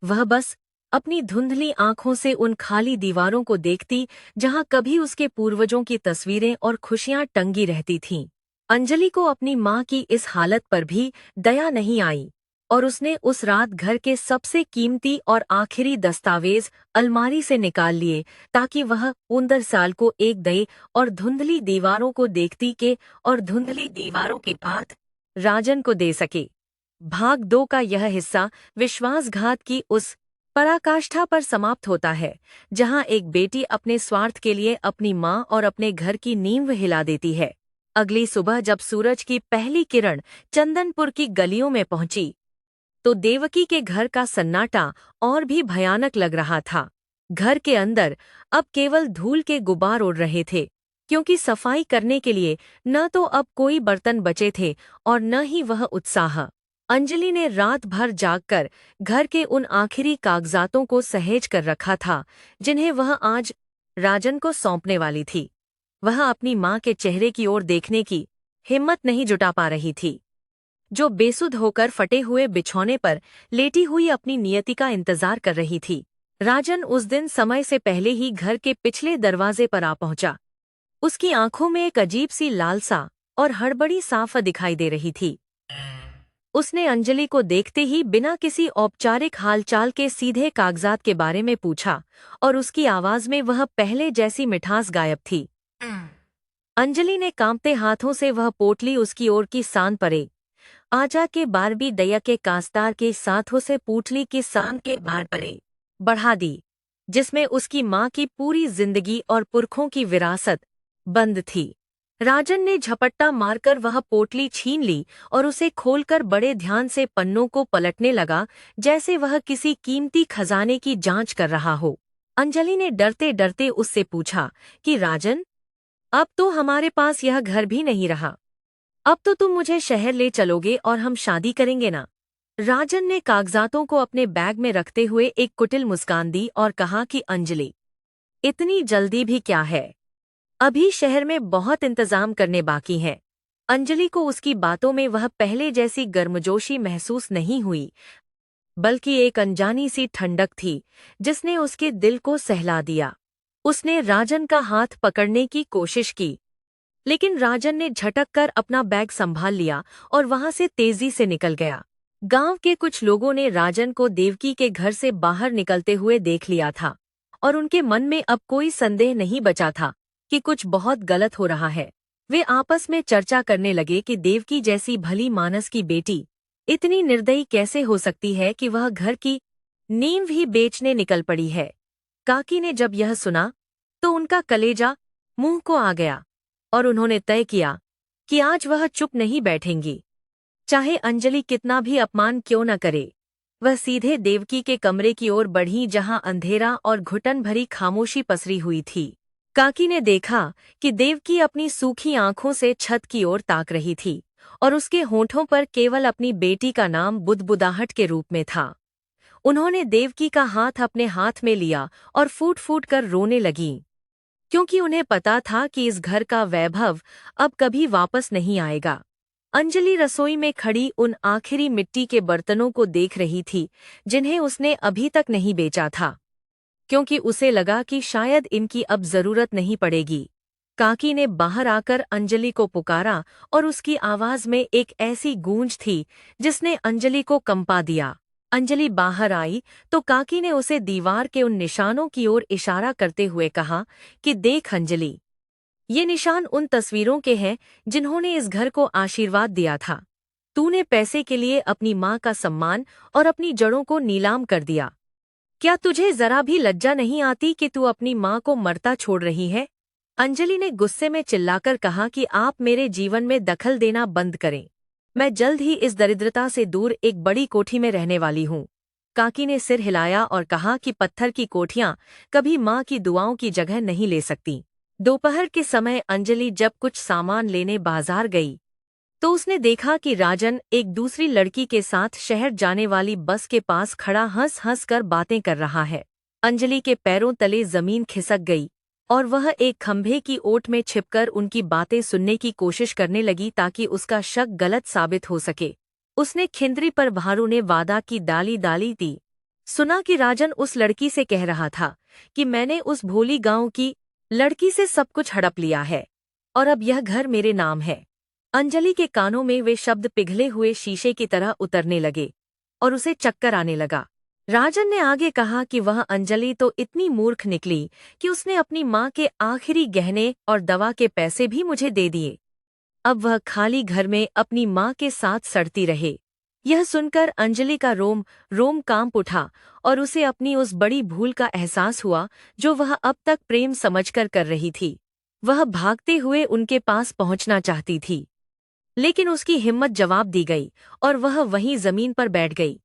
वह बस अपनी धुंधली आंखों से उन खाली दीवारों को देखती जहां कभी उसके पूर्वजों की तस्वीरें और खुशियां टंगी रहती थीं। अंजलि को अपनी मां की इस हालत पर भी दया नहीं आई और उसने उस रात घर के सबसे कीमती और आखिरी दस्तावेज अलमारी से निकाल लिए, ताकि वह 15 साल को एक दे और धुंधली दीवारों को देखती के और धुंधली दीवारों के पात राजन को दे सके। भाग 2 का यह हिस्सा विश्वासघात की उस पराकाष्ठा पर समाप्त होता है, जहां एक बेटी अपने स्वार्थ के लिए अपनी मां और अपने घर की नींव हिला देती है। अगली सुबह जब सूरज की पहली किरण चंदनपुर की गलियों में पहुंची, तो देवकी के घर का सन्नाटा और भी भयानक लग रहा था। घर के अंदर अब केवल धूल के गुबार उड़ रहे थे, क्योंकि सफाई करने के लिए न तो अब कोई बर्तन बचे थे और न ही वह उत्साह। अंजलि ने रात भर जागकर घर के उन आखिरी कागजातों को सहेज कर रखा था, जिन्हें वह आज राजन को सौंपने वाली थी। वह अपनी मां के चेहरे की ओर देखने की हिम्मत नहीं जुटा पा रही थी, जो बेसुध होकर फटे हुए बिछौने पर लेटी हुई अपनी नियति का इंतजार कर रही थी। राजन उस दिन समय से पहले ही घर के पिछले दरवाजे पर आ पहुंचा। उसकी आंखों में एक अजीब सी लालसा और हड़बड़ी साफ दिखाई दे रही थी। उसने अंजलि को देखते ही बिना किसी औपचारिक हालचाल के सीधे कागजात के बारे में पूछा, और उसकी आवाज में वह पहले जैसी मिठास गायब थी। अंजलि ने कांपते हाथों से वह पोटली उसकी ओर की सान परे आजा के 12वीं दया के कास्तार के साथों से पोटली की सान के बार परे बढ़ा दी, जिसमें उसकी मां की पूरी जिंदगी और पुरखों की विरासत बंद थी। राजन ने झपट्टा मारकर वह पोटली छीन ली और उसे खोलकर बड़े ध्यान से पन्नों को पलटने लगा, जैसे वह किसी कीमती खजाने की जांच कर रहा हो। अंजलि ने डरते डरते उससे पूछा कि राजन, अब तो हमारे पास यह घर भी नहीं रहा। अब तो तुम मुझे शहर ले चलोगे और हम शादी करेंगे ना? राजन ने कागजातों को अपने बैग में रखते हुए एक कुटिल मुस्कान दी और कहा कि अंजलि, इतनी जल्दी भी क्या है? अभी शहर में बहुत इंतजाम करने बाकी हैं। अंजलि को उसकी बातों में वह पहले जैसी गर्मजोशी महसूस नहीं हुई, बल्कि एक अनजानी सी ठंडक थी जिसने उसके दिल को सहला दिया। उसने राजन का हाथ पकड़ने की कोशिश की, लेकिन राजन ने झटक कर अपना बैग संभाल लिया और वहां से तेजी से निकल गया। गांव के कुछ लोगों ने राजन को देवकी के घर से बाहर निकलते हुए देख लिया था, और उनके मन में अब कोई संदेह नहीं बचा था कि कुछ बहुत गलत हो रहा है। वे आपस में चर्चा करने लगे कि देवकी जैसी भली मानस की बेटी इतनी निर्दयी कैसे हो सकती है कि वह घर की नींव ही बेचने निकल पड़ी है। काकी ने जब यह सुना तो उनका कलेजा मुंह को आ गया और उन्होंने तय किया कि आज वह चुप नहीं बैठेंगी, चाहे अंजलि कितना भी अपमान क्यों न करे। वह सीधे देवकी के कमरे की ओर बढ़ी, जहां अंधेरा और घुटन भरी खामोशी पसरी हुई थी। काकी ने देखा कि देवकी अपनी सूखी आंखों से छत की ओर ताक रही थी और उसके होठों पर केवल अपनी बेटी का नाम बुदबुदाहट के रूप में था। उन्होंने देवकी का हाथ अपने हाथ में लिया और फूट फूट कर रोने लगीं, क्योंकि उन्हें पता था कि इस घर का वैभव अब कभी वापस नहीं आएगा। अंजलि रसोई में खड़ी उन आखिरी मिट्टी के बर्तनों को देख रही थी जिन्हें उसने अभी तक नहीं बेचा था, क्योंकि उसे लगा कि शायद इनकी अब जरूरत नहीं पड़ेगी। काकी ने बाहर आकर अंजलि को पुकारा और उसकी आवाज में एक ऐसी गूंज थी जिसने अंजलि को कंपा दिया। अंजलि बाहर आई तो काकी ने उसे दीवार के उन निशानों की ओर इशारा करते हुए कहा कि देख अंजलि, ये निशान उन तस्वीरों के हैं जिन्होंने इस घर को आशीर्वाद दिया था। तूने पैसे के लिए अपनी माँ का सम्मान और अपनी जड़ों को नीलाम कर दिया। क्या तुझे जरा भी लज्जा नहीं आती कि तू अपनी माँ को मरता छोड़ रही है? अंजलि ने गुस्से में चिल्लाकर कहा कि आप मेरे जीवन में दखल देना बंद करें। मैं जल्द ही इस दरिद्रता से दूर एक बड़ी कोठी में रहने वाली हूँ। काकी ने सिर हिलाया और कहा कि पत्थर की कोठियाँ कभी माँ की दुआओं की जगह नहीं ले सकती। दोपहर के समय अंजलि जब कुछ सामान लेने बाजार गई तो उसने देखा कि राजन एक दूसरी लड़की के साथ शहर जाने वाली बस के पास खड़ा हंस हंस कर बातें कर रहा है। अंजलि के पैरों तले जमीन खिसक गई और वह एक खंभे की ओट में छिपकर उनकी बातें सुनने की कोशिश करने लगी ताकि उसका शक गलत साबित हो सके। उसने खिंदरी पर भारू ने वादा की डाली डाली दी। सुना कि राजन उस लड़की से कह रहा था कि मैंने उस भोली गांव की लड़की से सब कुछ हड़प लिया है और अब यह घर मेरे नाम है। अंजलि के कानों में वे शब्द पिघले हुए शीशे की तरह उतरने लगे और उसे चक्कर आने लगा। राजन ने आगे कहा कि वह अंजलि तो इतनी मूर्ख निकली कि उसने अपनी माँ के आखिरी गहने और दवा के पैसे भी मुझे दे दिए। अब वह खाली घर में अपनी माँ के साथ सड़ती रहे। यह सुनकर अंजलि का रोम रोम कांप उठा और उसे अपनी उस बड़ी भूल का एहसास हुआ जो वह अब तक प्रेम समझकर कर रही थी। वह भागते हुए उनके पास पहुंचना चाहती थी, लेकिन उसकी हिम्मत जवाब दी गई और वह वहीं जमीन पर बैठ गई।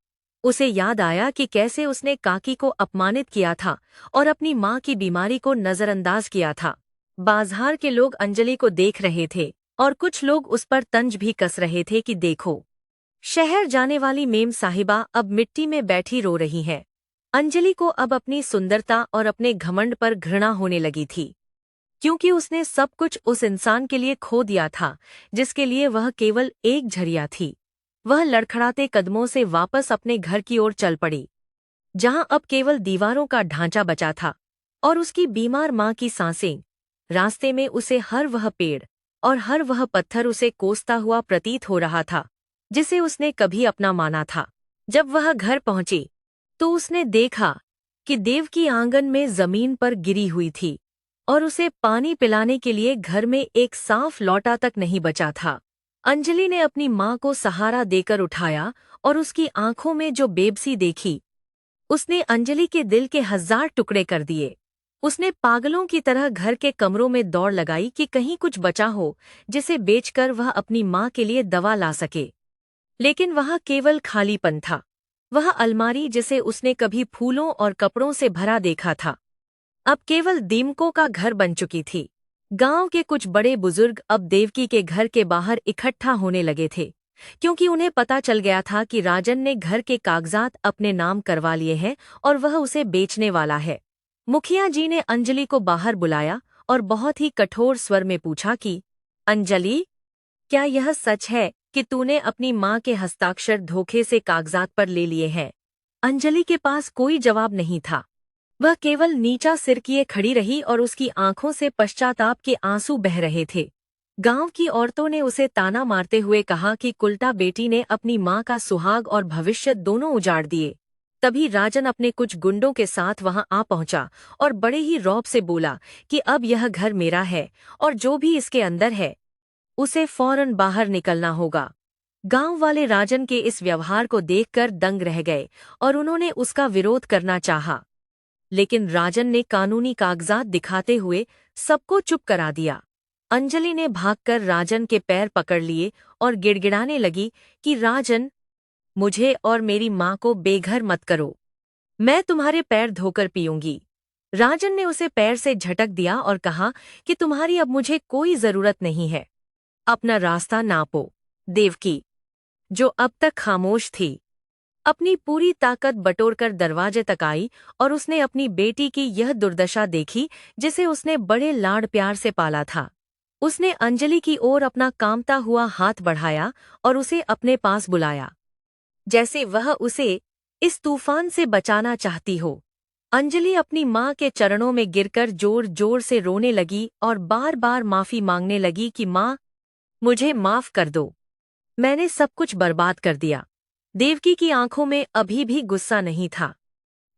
उसे याद आया कि कैसे उसने काकी को अपमानित किया था और अपनी माँ की बीमारी को नजरअंदाज किया था। बाजार के लोग अंजलि को देख रहे थे और कुछ लोग उस पर तंज भी कस रहे थे कि देखो, शहर जाने वाली मेम साहिबा अब मिट्टी में बैठी रो रही है। अंजलि को अब अपनी सुंदरता और अपने घमंड पर घृणा होने लगी थी, क्योंकि उसने सब कुछ उस इंसान के लिए खो दिया था जिसके लिए वह केवल एक झरिया थी। वह लड़खड़ाते कदमों से वापस अपने घर की ओर चल पड़ी, जहां अब केवल दीवारों का ढांचा बचा था और उसकी बीमार माँ की सांसें। रास्ते में उसे हर वह पेड़ और हर वह पत्थर उसे कोसता हुआ प्रतीत हो रहा था जिसे उसने कभी अपना माना था। जब वह घर पहुंची तो उसने देखा कि देव की आंगन में जमीन पर गिरी हुई थी और उसे पानी पिलाने के लिए घर में एक साफ लौटा तक नहीं बचा था। अंजलि ने अपनी माँ को सहारा देकर उठाया और उसकी आंखों में जो बेबसी देखी, उसने अंजलि के दिल के 1000 टुकड़े कर दिए। उसने पागलों की तरह घर के कमरों में दौड़ लगाई कि कहीं कुछ बचा हो जिसे बेचकर वह अपनी माँ के लिए दवा ला सके, लेकिन वहाँ केवल खालीपन था। वह अलमारी जिसे उसने कभी फूलों और कपड़ों से भरा देखा था अब केवल दीमकों का घर बन चुकी थी। गांव के कुछ बड़े बुजुर्ग अब देवकी के घर के बाहर इकट्ठा होने लगे थे, क्योंकि उन्हें पता चल गया था कि राजन ने घर के कागजात अपने नाम करवा लिए हैं और वह उसे बेचने वाला है। मुखिया जी ने अंजलि को बाहर बुलाया और बहुत ही कठोर स्वर में पूछा कि अंजलि, क्या यह सच है कि तूने अपनी माँ के हस्ताक्षर धोखे से कागजात पर ले लिए हैं? अंजलि के पास कोई जवाब नहीं था। वह केवल नीचा सिर किए खड़ी रही और उसकी आंखों से पश्चाताप के आंसू बह रहे थे। गांव की औरतों ने उसे ताना मारते हुए कहा कि कुलटा बेटी ने अपनी माँ का सुहाग और भविष्य दोनों उजाड़ दिए। तभी राजन अपने कुछ गुंडों के साथ वहां आ पहुंचा और बड़े ही रौब से बोला कि अब यह घर मेरा है और जो भी इसके अंदर है उसे फौरन बाहर निकलना होगा। गांव वाले राजन के इस व्यवहार को देखकर दंग रह गए और उन्होंने उसका विरोध करना चाहा, लेकिन राजन ने कानूनी कागजात दिखाते हुए सबको चुप करा दिया। अंजलि ने भागकर राजन के पैर पकड़ लिए और गिड़गिड़ाने लगी कि राजन, मुझे और मेरी माँ को बेघर मत करो। मैं तुम्हारे पैर धोकर पीऊंगी। राजन ने उसे पैर से झटक दिया और कहा कि तुम्हारी अब मुझे कोई जरूरत नहीं है। अपना रास्ता नापो। देवकी, जो अब तक खामोश थी, अपनी पूरी ताकत बटोरकर दरवाजे तक आई और उसने अपनी बेटी की यह दुर्दशा देखी जिसे उसने बड़े लाड़ प्यार से पाला था। उसने अंजलि की ओर अपना कांपता हुआ हाथ बढ़ाया और उसे अपने पास बुलाया, जैसे वह उसे इस तूफान से बचाना चाहती हो। अंजलि अपनी माँ के चरणों में गिरकर जोर जोर से रोने लगी और बार बार माफी मांगने लगी कि माँ, मुझे माफ कर दो, मैंने सब कुछ बर्बाद कर दिया। देवकी की आंखों में अभी भी गुस्सा नहीं था,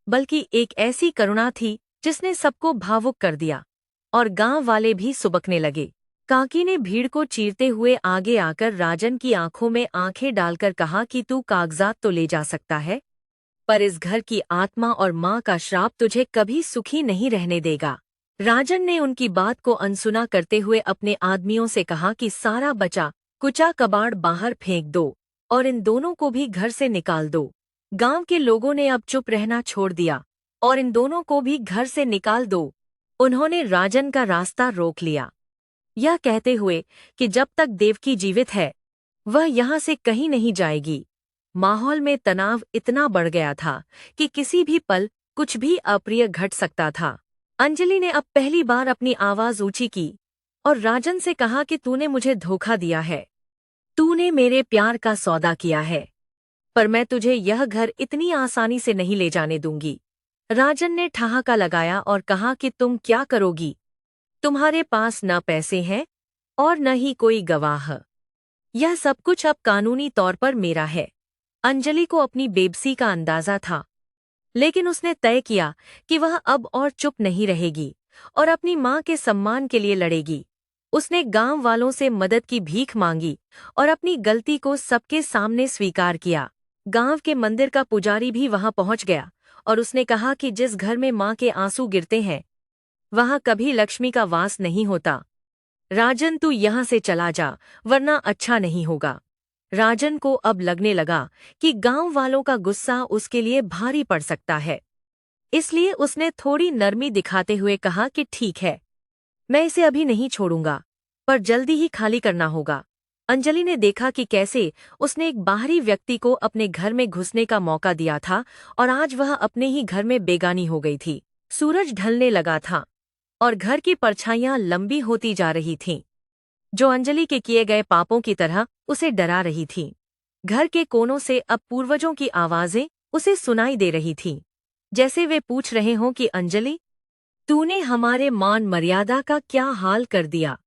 बल्कि एक ऐसी करुणा थी जिसने सबको भावुक कर दिया, और गांव वाले भी सुबकने लगे। काकी ने भीड़ को चीरते हुए आगे आकर राजन की आंखों में आंखें डालकर कहा कि तू कागजात तो ले जा सकता है, पर इस घर की आत्मा और माँ का श्राप तुझे कभी सुखी नहीं रहने देगा। राजन ने उनकी बात को अनसुना करते हुए अपने आदमियों से कहा कि सारा बचा कुचा कबाड़ बाहर फेंक दो और इन दोनों को भी घर से निकाल दो। गांव के लोगों ने अब चुप रहना छोड़ दिया और इन दोनों को भी घर से निकाल दो। उन्होंने राजन का रास्ता रोक लिया, यह कहते हुए कि जब तक देवकी जीवित है वह यहाँ से कहीं नहीं जाएगी। माहौल में तनाव इतना बढ़ गया था कि किसी भी पल कुछ भी अप्रिय घट सकता था। अंजलि ने अब पहली बार अपनी आवाज ऊंची की और राजन से कहा कि तूने मुझे धोखा दिया है, तूने मेरे प्यार का सौदा किया है, पर मैं तुझे यह घर इतनी आसानी से नहीं ले जाने दूंगी। राजन ने ठहाका लगाया और कहा कि तुम क्या करोगी? तुम्हारे पास न पैसे हैं और न ही कोई गवाह। यह सब कुछ अब कानूनी तौर पर मेरा है। अंजलि को अपनी बेबसी का अंदाजा था, लेकिन उसने तय किया कि वह अब और चुप नहीं रहेगी और अपनी माँ के सम्मान के लिए लड़ेगी। उसने गांव वालों से मदद की भीख मांगी और अपनी गलती को सबके सामने स्वीकार किया। गांव के मंदिर का पुजारी भी वहां पहुंच गया और उसने कहा कि जिस घर में माँ के आंसू गिरते हैं वहां कभी लक्ष्मी का वास नहीं होता। राजन, तू यहाँ से चला जा, वरना अच्छा नहीं होगा। राजन को अब लगने लगा कि गांव वालों का गुस्सा उसके लिए भारी पड़ सकता है, इसलिए उसने थोड़ी नरमी दिखाते हुए कहा कि ठीक है, मैं इसे अभी नहीं छोड़ूंगा, पर जल्दी ही खाली करना होगा। अंजलि ने देखा कि कैसे उसने एक बाहरी व्यक्ति को अपने घर में घुसने का मौका दिया था और आज वह अपने ही घर में बेगानी हो गई थी। सूरज ढलने लगा था और घर की परछाइयां लंबी होती जा रही थीं, जो अंजलि के किए गए पापों की तरह उसे डरा रही थीं। घर के कोनों से अब पूर्वजों की आवाजें उसे सुनाई दे रही थीं, जैसे वे पूछ रहे हों कि अंजलि, तूने हमारे मान मर्यादा का क्या हाल कर दिया।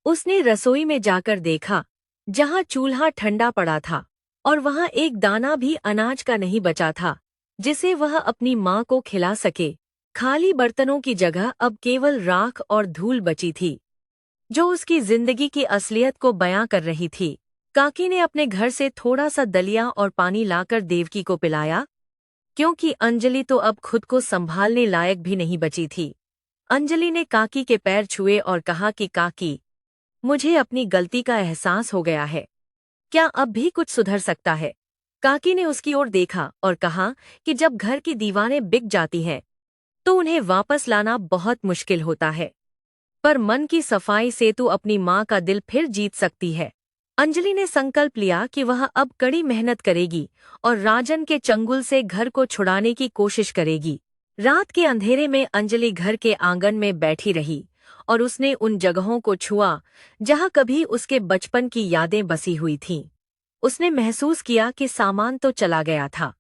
उसने रसोई में जाकर देखा, जहां चूल्हा ठंडा पड़ा था और वहां एक दाना भी अनाज का नहीं बचा था जिसे वह अपनी माँ को खिला सके। खाली बर्तनों की जगह अब केवल राख और धूल बची थी, जो उसकी जिंदगी की असलियत को बयां कर रही थी। काकी ने अपने घर से थोड़ा सा दलिया और पानी लाकर देवकी को पिलाया, क्योंकि अंजलि तो अब खुद को संभालने लायक भी नहीं बची थी। अंजलि ने काकी के पैर छुए और कहा कि काकी, मुझे अपनी गलती का एहसास हो गया है, क्या अब भी कुछ सुधर सकता है? काकी ने उसकी ओर देखा और कहा कि जब घर की दीवारें बिक जाती हैं तो उन्हें वापस लाना बहुत मुश्किल होता है, पर मन की सफाई से तू अपनी माँ का दिल फिर जीत सकती है। अंजलि ने संकल्प लिया कि वह अब कड़ी मेहनत करेगी और राजन के चंगुल से घर को छुड़ाने की कोशिश करेगी। रात के अंधेरे में अंजलि घर के आंगन में बैठी रही और उसने उन जगहों को छुआ जहां कभी उसके बचपन की यादें बसी हुई थीं। उसने महसूस किया कि सामान तो चला गया था,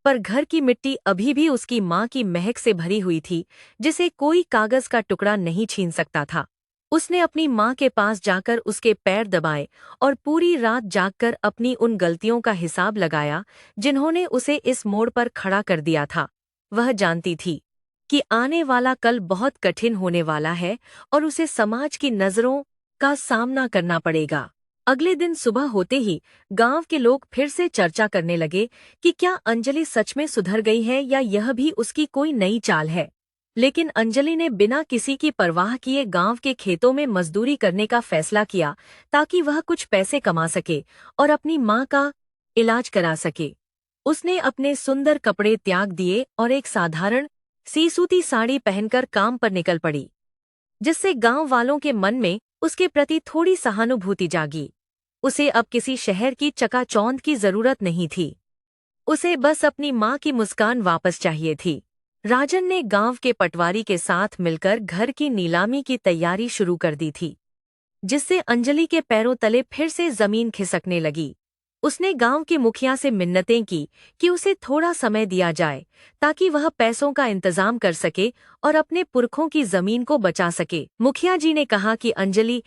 पर घर की मिट्टी अभी भी उसकी माँ की महक से भरी हुई थी, जिसे कोई कागज का टुकड़ा नहीं छीन सकता था। उसने अपनी माँ के पास जाकर उसके पैर दबाए और पूरी रात जागकर अपनी उन गलतियों का हिसाब लगाया जिन्होंने उसे इस मोड़ पर खड़ा कर दिया था। वह जानती थी कि आने वाला कल बहुत कठिन होने वाला है और उसे समाज की नज़रों का सामना करना पड़ेगा। अगले दिन सुबह होते ही गांव के लोग फिर से चर्चा करने लगे कि क्या अंजलि सच में सुधर गई है या यह भी उसकी कोई नई चाल है। लेकिन अंजलि ने बिना किसी की परवाह किए गांव के खेतों में मजदूरी करने का फैसला किया ताकि वह कुछ पैसे कमा सके और अपनी माँ का इलाज करा सके। उसने अपने सुंदर कपड़े त्याग दिए और एक साधारण सीसूती साड़ी पहनकर काम पर निकल पड़ी, जिससे गांव वालों के मन में उसके प्रति थोड़ी सहानुभूति जागी। उसे अब किसी शहर की चकाचौंध की जरूरत नहीं थी। उसे बस अपनी माँ की मुस्कान वापस चाहिए थी। राजन ने गांव के पटवारी के साथ मिलकर घर की नीलामी की तैयारी शुरू कर दी थी, जिससे अंजलि के पैरों तले फिर से जमीन खिसकने लगी। उसने गांव के मुखिया से मिन्नतें की कि उसे थोड़ा समय दिया जाए ताकि वह पैसों का इंतजाम कर सके और अपने पुरखों की जमीन को बचा सके। मुखिया जी ने कहा कि अंजलि,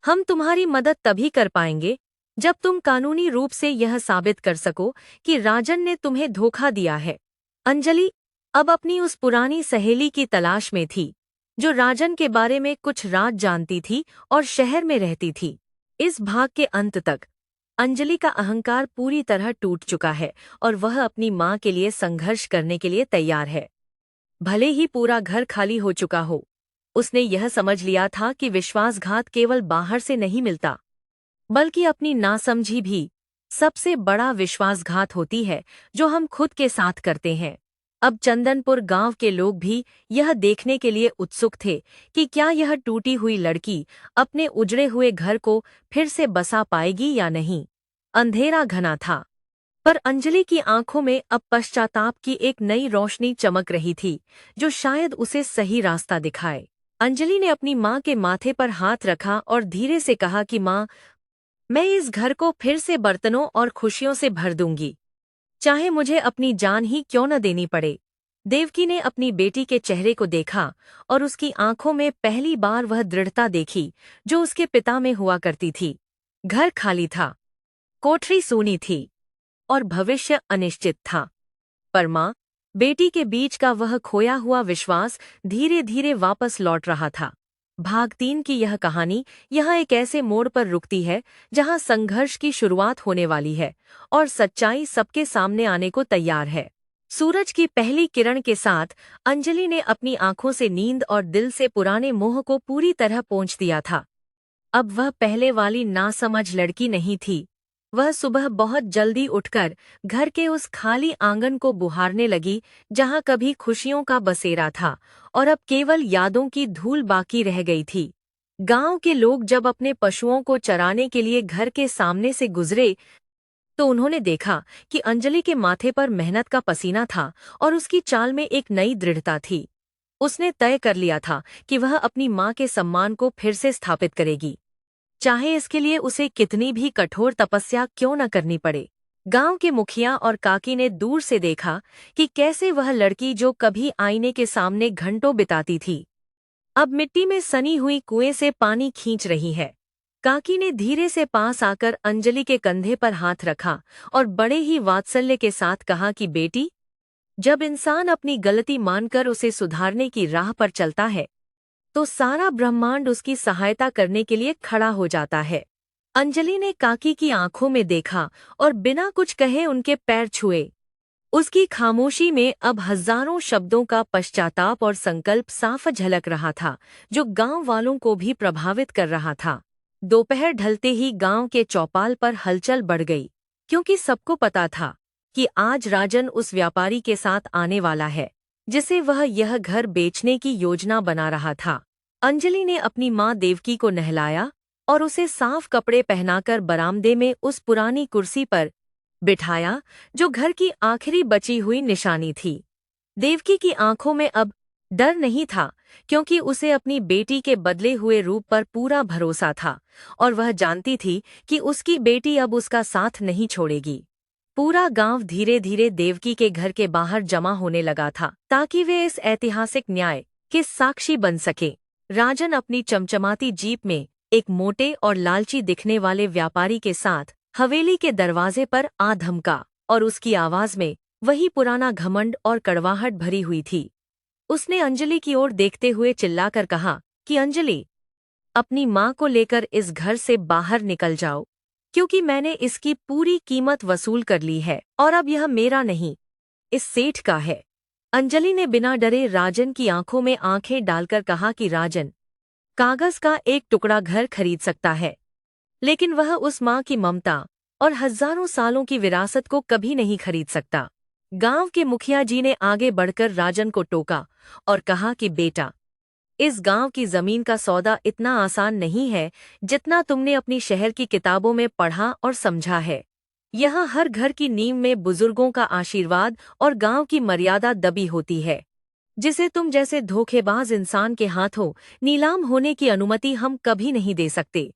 हम तुम्हारी मदद तभी कर पाएंगे जब तुम कानूनी रूप से यह साबित कर सको कि राजन ने तुम्हें धोखा दिया है। अंजलि अब अपनी उस पुरानी सहेली की तलाश में थी जो राजन के बारे में कुछ राज जानती थी और शहर में रहती थी। इस भाग के अंत तक अंजलि का अहंकार पूरी तरह टूट चुका है और वह अपनी माँ के लिए संघर्ष करने के लिए तैयार है। भले ही पूरा घर खाली हो चुका हो, उसने यह समझ लिया था कि विश्वासघात केवल बाहर से नहीं मिलता, बल्कि अपनी नासमझी भी सबसे बड़ा विश्वासघात होती है जो हम खुद के साथ करते हैं। अब चंदनपुर गांव के लोग भी यह देखने के लिए उत्सुक थे कि क्या यह टूटी हुई लड़की अपने उजड़े हुए घर को फिर से बसा पाएगी या नहीं। अंधेरा घना था, पर अंजलि की आंखों में अब पश्चाताप की एक नई रोशनी चमक रही थी जो शायद उसे सही रास्ता दिखाए। अंजलि ने अपनी माँ के माथे पर हाथ रखा और धीरे से कहा कि माँ, मैं इस घर को फिर से बर्तनों और खुशियों से भर दूंगी, चाहे मुझे अपनी जान ही क्यों न देनी पड़े। देवकी ने अपनी बेटी के चेहरे को देखा और उसकी आंखों में पहली बार वह दृढ़ता देखी जो उसके पिता में हुआ करती थी। घर खाली था, कोठरी सूनी थी और भविष्य अनिश्चित था, पर माँ बेटी के बीच का वह खोया हुआ विश्वास धीरे धीरे वापस लौट रहा था। भाग 3 की यह कहानी यहाँ एक ऐसे मोड़ पर रुकती है जहाँ संघर्ष की शुरुआत होने वाली है और सच्चाई सबके सामने आने को तैयार है। सूरज की पहली किरण के साथ अंजलि ने अपनी आंखों से नींद और दिल से पुराने मोह को पूरी तरह पोंछ दिया था। अब वह पहले वाली नासमझ लड़की नहीं थी। वह सुबह बहुत जल्दी उठकर घर के उस खाली आंगन को बुहारने लगी जहाँ कभी खुशियों का बसेरा था और अब केवल यादों की धूल बाकी रह गई थी। गांव के लोग जब अपने पशुओं को चराने के लिए घर के सामने से गुजरे तो उन्होंने देखा कि अंजलि के माथे पर मेहनत का पसीना था और उसकी चाल में एक नई दृढ़ता थी। उसने तय कर लिया था कि वह अपनी माँ के सम्मान को फिर से स्थापित करेगी, चाहे इसके लिए उसे कितनी भी कठोर तपस्या क्यों न करनी पड़े। गांव के मुखिया और काकी ने दूर से देखा कि कैसे वह लड़की जो कभी आईने के सामने घंटों बिताती थी, अब मिट्टी में सनी हुई कुएं से पानी खींच रही है। काकी ने धीरे से पास आकर अंजलि के कंधे पर हाथ रखा और बड़े ही वात्सल्य के साथ कहा कि बेटी, जब इंसान अपनी गलती मानकर उसे सुधारने की राह पर चलता है तो सारा ब्रह्मांड उसकी सहायता करने के लिए खड़ा हो जाता है। अंजलि ने काकी की आंखों में देखा और बिना कुछ कहे उनके पैर छुए। उसकी खामोशी में अब हजारों शब्दों का पश्चाताप और संकल्प साफ झलक रहा था जो गांव वालों को भी प्रभावित कर रहा था। दोपहर ढलते ही गांव के चौपाल पर हलचल बढ़ गई, क्योंकि सबको पता था कि आज राजन उस व्यापारी के साथ आने वाला है जिसे वह यह घर बेचने की योजना बना रहा था। अंजलि ने अपनी माँ देवकी को नहलाया और उसे साफ कपड़े पहनाकर बरामदे में उस पुरानी कुर्सी पर बिठाया जो घर की आखिरी बची हुई निशानी थी। देवकी की आंखों में अब डर नहीं था, क्योंकि उसे अपनी बेटी के बदले हुए रूप पर पूरा भरोसा था और वह जानती थी कि उसकी बेटी अब उसका साथ नहीं छोड़ेगी। पूरा गांव धीरे धीरे देवकी के घर के बाहर जमा होने लगा था ताकि वे इस ऐतिहासिक न्याय के साक्षी बन सके। राजन अपनी चमचमाती जीप में एक मोटे और लालची दिखने वाले व्यापारी के साथ हवेली के दरवाजे पर आ धमका और उसकी आवाज में वही पुराना घमंड और कड़वाहट भरी हुई थी। उसने अंजलि की ओर देखते हुए चिल्लाकर कहा कि अंजलि, अपनी माँ को लेकर इस घर से बाहर निकल जाओ, क्योंकि मैंने इसकी पूरी कीमत वसूल कर ली है और अब यह मेरा नहीं, इस सेठ का है। अंजलि ने बिना डरे राजन की आंखों में आंखें डालकर कहा कि राजन, कागज का एक टुकड़ा घर खरीद सकता है, लेकिन वह उस माँ की ममता और हजारों सालों की विरासत को कभी नहीं खरीद सकता। गांव के मुखिया जी ने आगे बढ़कर राजन को टोका और कहा कि बेटा, इस गांव की जमीन का सौदा इतना आसान नहीं है जितना तुमने अपनी शहर की किताबों में पढ़ा और समझा है। यहाँ हर घर की नींव में बुजुर्गों का आशीर्वाद और गांव की मर्यादा दबी होती है, जिसे तुम जैसे धोखेबाज इंसान के हाथों नीलाम होने की अनुमति हम कभी नहीं दे सकते।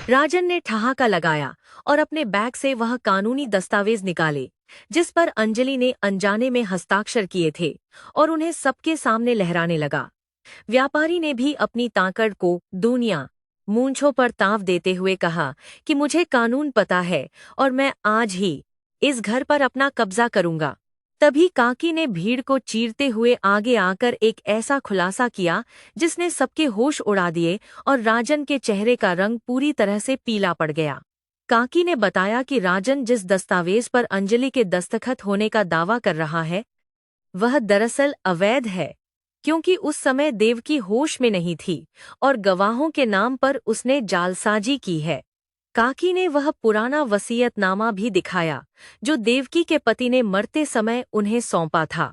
राजन ने ठहाका लगाया और अपने बैग से वह कानूनी दस्तावेज निकाले जिस पर अंजलि ने अनजाने में हस्ताक्षर किए थे और उन्हें सबके सामने लहराने लगा। व्यापारी ने भी अपनी ताकत को दुनिया मूंछों पर ताव देते हुए कहा कि मुझे कानून पता है और मैं आज ही इस घर पर अपना कब्जा करूंगा। तभी काकी ने भीड़ को चीरते हुए आगे आकर एक ऐसा खुलासा किया जिसने सबके होश उड़ा दिए और राजन के चेहरे का रंग पूरी तरह से पीला पड़ गया। काकी ने बताया कि राजन जिस दस्तावेज पर अंजलि के दस्तखत होने का दावा कर रहा है वह दरअसल अवैध है, क्योंकि उस समय देवकी होश में नहीं थी और गवाहों के नाम पर उसने जालसाजी की है। काकी ने वह पुराना वसीयतनामा भी दिखाया जो देवकी के पति ने मरते समय उन्हें सौंपा था,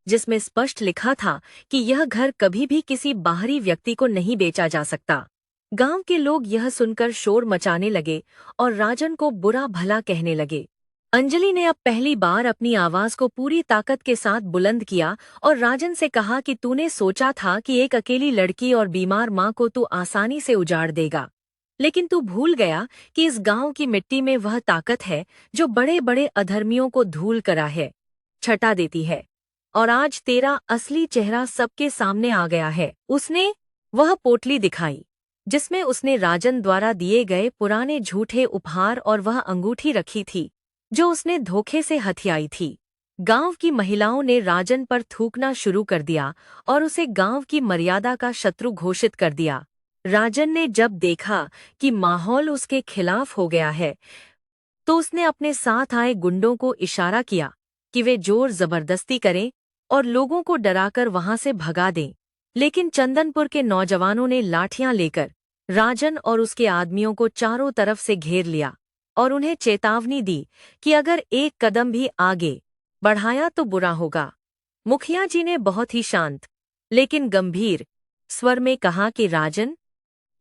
जिसमें स्पष्ट लिखा था कि यह घर कभी भी किसी बाहरी व्यक्ति को नहीं बेचा जा सकता। गांव के लोग यह सुनकर शोर मचाने लगे और राजन को बुरा भला कहने लगे। अंजलि ने अब पहली बार अपनी आवाज को पूरी ताकत के साथ बुलंद किया और राजन से कहा कि तूने सोचा था कि एक अकेली लड़की और बीमार माँ को तू आसानी से उजाड़ देगा, लेकिन तू भूल गया कि इस गांव की मिट्टी में वह ताकत है जो बड़े बड़े अधर्मियों को धूल करा है, छटा देती है। और आज तेरा असली चेहरा सबके सामने आ गया है। उसने वह पोटली दिखाई जिसमें उसने राजन द्वारा दिए गए पुराने झूठे उपहार और वह अंगूठी रखी थी जो उसने धोखे से हथियाई थी। गांव की महिलाओं ने राजन पर थूकना शुरू कर दिया और उसे गांव की मर्यादा का शत्रु घोषित कर दिया। राजन ने जब देखा कि माहौल उसके खिलाफ हो गया है तो उसने अपने साथ आए गुंडों को इशारा किया कि वे जोर जबरदस्ती करें और लोगों को डराकर वहां से भगा दें। लेकिन चंदनपुर के नौजवानों ने लाठियां लेकर राजन और उसके आदमियों को चारों तरफ से घेर लिया और उन्हें चेतावनी दी कि अगर एक कदम भी आगे बढ़ाया तो बुरा होगा। मुखिया जी ने बहुत ही शांत लेकिन गंभीर स्वर में कहा कि राजन,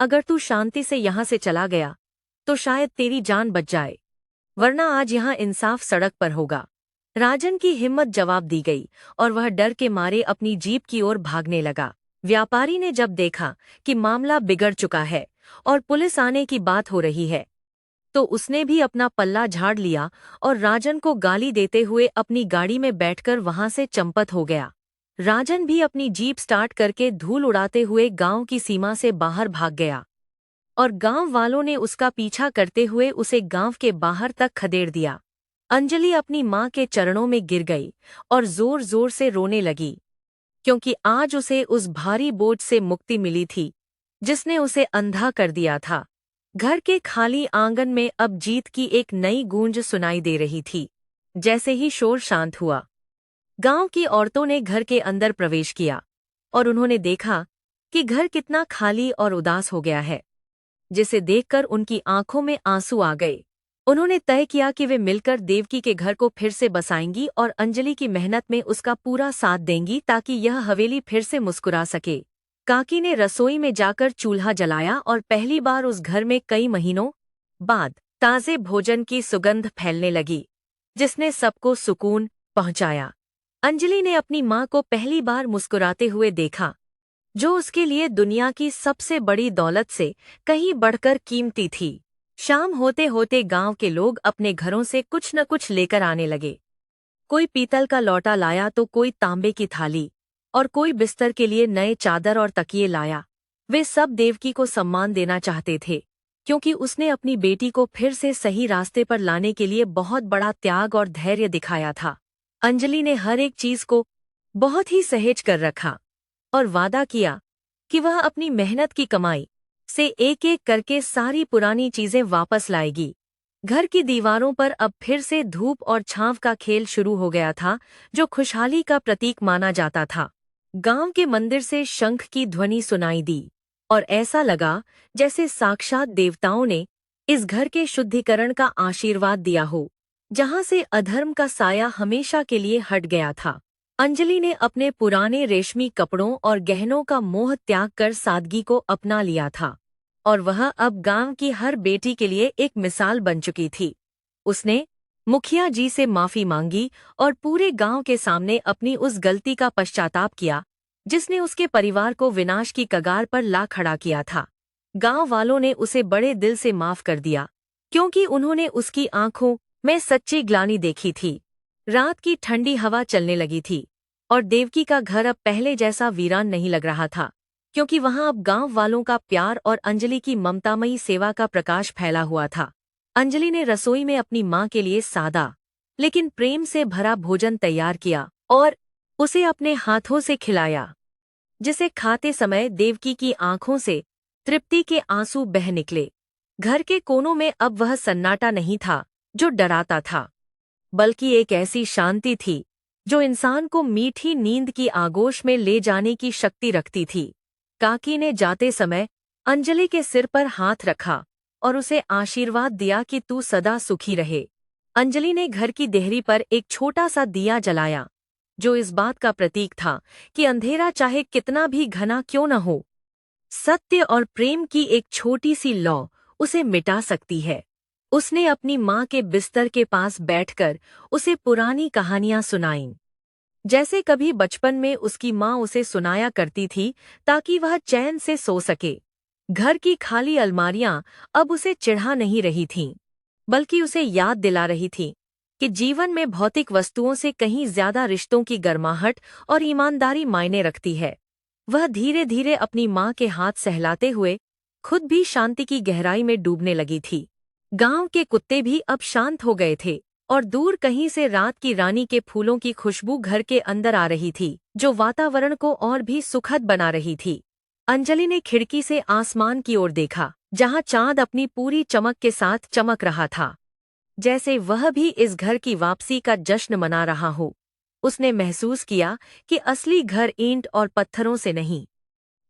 अगर तू शांति से यहाँ से चला गया तो शायद तेरी जान बच जाए, वरना आज यहाँ इंसाफ सड़क पर होगा। राजन की हिम्मत जवाब दी गई और वह डर के मारे अपनी जीप की ओर भागने लगा। व्यापारी ने जब देखा कि मामला बिगड़ चुका है और पुलिस आने की बात हो रही है तो उसने भी अपना पल्ला झाड़ लिया और राजन को गाली देते हुए अपनी गाड़ी में बैठकर वहां से चंपत हो गया। राजन भी अपनी जीप स्टार्ट करके धूल उड़ाते हुए गांव की सीमा से बाहर भाग गया और गांव वालों ने उसका पीछा करते हुए उसे गांव के बाहर तक खदेड़ दिया। अंजलि अपनी मां के चरणों में गिर गई और जोर जोर से रोने लगी, क्योंकि आज उसे उस भारी बोझ से मुक्ति मिली थी जिसने उसे अंधा कर दिया था। घर के खाली आंगन में अब जीत की एक नई गूंज सुनाई दे रही थी। जैसे ही शोर शांत हुआ, गांव की औरतों ने घर के अंदर प्रवेश किया और उन्होंने देखा कि घर कितना खाली और उदास हो गया है, जिसे देखकर उनकी आंखों में आंसू आ गए। उन्होंने तय किया कि वे मिलकर देवकी के घर को फिर से बसाएंगी और अंजलि की मेहनत में उसका पूरा साथ देंगी ताकि यह हवेली फिर से मुस्कुरा सके। काकी ने रसोई में जाकर चूल्हा जलाया और पहली बार उस घर में कई महीनों बाद ताजे भोजन की सुगंध फैलने लगी, जिसने सबको सुकून पहुंचाया। अंजलि ने अपनी मां को पहली बार मुस्कुराते हुए देखा, जो उसके लिए दुनिया की सबसे बड़ी दौलत से कहीं बढ़कर कीमती थी। शाम होते होते गांव के लोग अपने घरों से कुछ न कुछ लेकर आने लगे। कोई पीतल का लौटा लाया तो कोई तांबे की थाली और कोई बिस्तर के लिए नए चादर और तकिए लाया। वे सब देवकी को सम्मान देना चाहते थे, क्योंकि उसने अपनी बेटी को फिर से सही रास्ते पर लाने के लिए बहुत बड़ा त्याग और धैर्य दिखाया था। अंजलि ने हर एक चीज को बहुत ही सहेज कर रखा और वादा किया कि वह अपनी मेहनत की कमाई से एक एक करके सारी पुरानी चीजें वापस लाएगी। घर की दीवारों पर अब फिर से धूप और छांव का खेल शुरू हो गया था, जो खुशहाली का प्रतीक माना जाता था। गांव के मंदिर से शंख की ध्वनि सुनाई दी और ऐसा लगा जैसे साक्षात देवताओं ने इस घर के शुद्धिकरण का आशीर्वाद दिया हो। जहां से अधर्म का साया हमेशा के लिए हट गया था। अंजलि ने अपने पुराने रेशमी कपड़ों और गहनों का मोह त्याग कर सादगी को अपना लिया था, और वह अब गांव की हर बेटी के लिए एक मिसाल बन चुकी थी। उसने मुखिया जी से माफी मांगी और पूरे गांव के सामने अपनी उस गलती का पश्चाताप किया जिसने उसके परिवार को विनाश की कगार पर ला खड़ा किया था। गांव वालों ने उसे बड़े दिल से माफ कर दिया, क्योंकि उन्होंने उसकी आंखों में सच्ची ग्लानि देखी थी। रात की ठंडी हवा चलने लगी थी और देवकी का घर अब पहले जैसा वीरान नहीं लग रहा था, क्योंकि वहां अब गांव वालों का प्यार और अंजलि की ममतामयी सेवा का प्रकाश फैला हुआ था। अंजलि ने रसोई में अपनी मां के लिए सादा लेकिन प्रेम से भरा भोजन तैयार किया और उसे अपने हाथों से खिलाया, जिसे खाते समय देवकी की आंखों से तृप्ति के आंसू बह निकले। घर के कोनों में अब वह सन्नाटा नहीं था जो डराता था, बल्कि एक ऐसी शांति थी जो इंसान को मीठी नींद की आगोश में ले जाने की शक्ति रखती थी। काकी ने जाते समय अंजलि के सिर पर हाथ रखा और उसे आशीर्वाद दिया कि तू सदा सुखी रहे। अंजलि ने घर की देहरी पर एक छोटा सा दिया जलाया, जो इस बात का प्रतीक था कि अंधेरा चाहे कितना भी घना क्यों न हो, सत्य और प्रेम की एक छोटी सी लौ उसे मिटा सकती है। उसने अपनी माँ के बिस्तर के पास बैठकर उसे पुरानी कहानियां सुनाईं, जैसे कभी बचपन में उसकी माँ उसे सुनाया करती थी ताकि वह चैन से सो सके। घर की खाली अलमारियां अब उसे चिढ़ा नहीं रही थीं, बल्कि उसे याद दिला रही थीं कि जीवन में भौतिक वस्तुओं से कहीं ज्यादा रिश्तों की गर्माहट और ईमानदारी मायने रखती है। वह धीरे धीरे अपनी माँ के हाथ सहलाते हुए खुद भी शांति की गहराई में डूबने लगी थी। गांव के कुत्ते भी अब शांत हो गए थे और दूर कहीं से रात की रानी के फूलों की खुशबू घर के अंदर आ रही थी, जो वातावरण को और भी सुखद बना रही थी। अंजलि ने खिड़की से आसमान की ओर देखा, जहां चांद अपनी पूरी चमक के साथ चमक रहा था, जैसे वह भी इस घर की वापसी का जश्न मना रहा हो। उसने महसूस किया कि असली घर ईंट और पत्थरों से नहीं,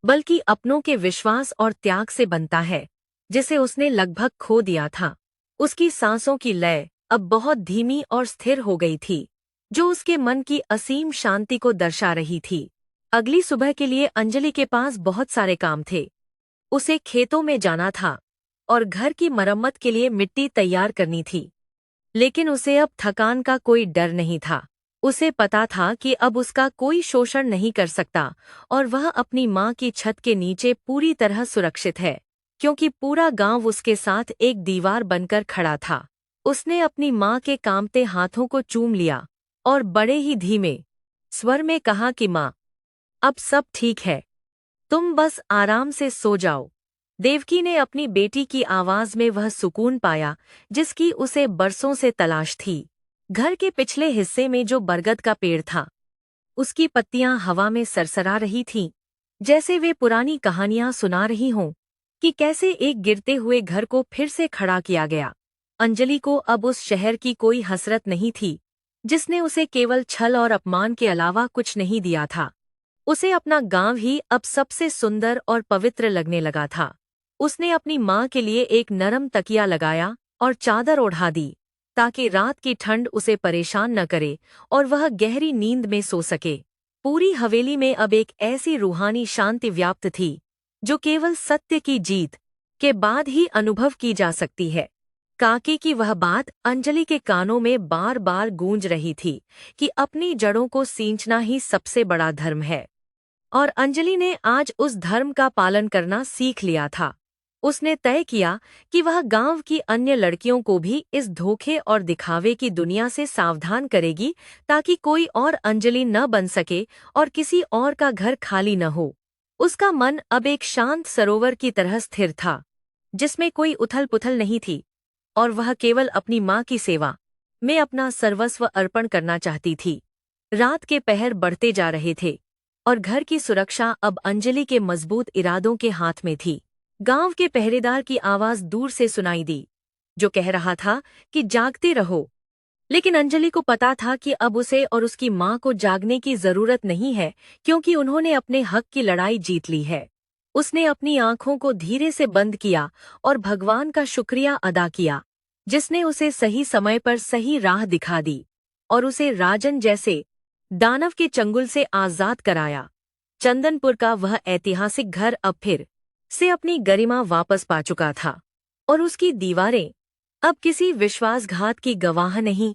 बल्कि अपनों के विश्वास और त्याग से बनता है, जिसे उसने लगभग खो दिया था। उसकी सांसों की लय अब बहुत धीमी और स्थिर हो गई थी, जो उसके मन की असीम शांति को दर्शा रही थी। अगली सुबह के लिए अंजलि के पास बहुत सारे काम थे। उसे खेतों में जाना था और घर की मरम्मत के लिए मिट्टी तैयार करनी थी, लेकिन उसे अब थकान का कोई डर नहीं था। उसे पता था कि अब उसका कोई शोषण नहीं कर सकता और वह अपनी माँ की छत के नीचे पूरी तरह सुरक्षित है, क्योंकि पूरा गांव उसके साथ एक दीवार बनकर खड़ा था। उसने अपनी माँ के कांपते हाथों को चूम लिया और बड़े ही धीमे स्वर में कहा कि माँ, अब सब ठीक है, तुम बस आराम से सो जाओ। देवकी ने अपनी बेटी की आवाज में वह सुकून पाया जिसकी उसे बरसों से तलाश थी। घर के पिछले हिस्से में जो बरगद का पेड़ था, उसकी पत्तियां हवा में सरसरा रही थीं, जैसे वे पुरानी कहानियां सुना रही हों कि कैसे एक गिरते हुए घर को फिर से खड़ा किया गया। अंजलि को अब उस शहर की कोई हसरत नहीं थी, जिसने उसे केवल छल और अपमान के अलावा कुछ नहीं दिया था। उसे अपना गांव ही अब सबसे सुंदर और पवित्र लगने लगा था। उसने अपनी माँ के लिए एक नरम तकिया लगाया और चादर ओढ़ा दी, ताकि रात की ठंड उसे परेशान न करे और वह गहरी नींद में सो सके। पूरी हवेली में अब एक ऐसी रूहानी शांति व्याप्त थी जो केवल सत्य की जीत के बाद ही अनुभव की जा सकती है। काकी की वह बात अंजलि के कानों में बार बार गूंज रही थी कि अपनी जड़ों को सींचना ही सबसे बड़ा धर्म है, और अंजलि ने आज उस धर्म का पालन करना सीख लिया था। उसने तय किया कि वह गांव की अन्य लड़कियों को भी इस धोखे और दिखावे की दुनिया से सावधान करेगी, ताकि कोई और अंजलि न बन सके और किसी और का घर खाली न हो। उसका मन अब एक शांत सरोवर की तरह स्थिर था, जिसमें कोई उथल पुथल नहीं थी, और वह केवल अपनी माँ की सेवा में अपना सर्वस्व अर्पण करना चाहती थी। रात के पहर बढ़ते जा रहे थे और घर की सुरक्षा अब अंजलि के मजबूत इरादों के हाथ में थी। गांव के पहरेदार की आवाज दूर से सुनाई दी, जो कह रहा था कि जागते रहो। लेकिन अंजलि को पता था कि अब उसे और उसकी माँ को जागने की जरूरत नहीं है, क्योंकि उन्होंने अपने हक की लड़ाई जीत ली है। उसने अपनी आंखों को धीरे से बंद किया और भगवान का शुक्रिया अदा किया जिसने उसे सही समय पर सही राह दिखा दी और उसे राजन जैसे दानव के चंगुल से आजाद कराया। चंदनपुर का वह ऐतिहासिक घर अब फिर से अपनी गरिमा वापस पा चुका था और उसकी दीवारें अब किसी विश्वासघात की गवाह नहीं,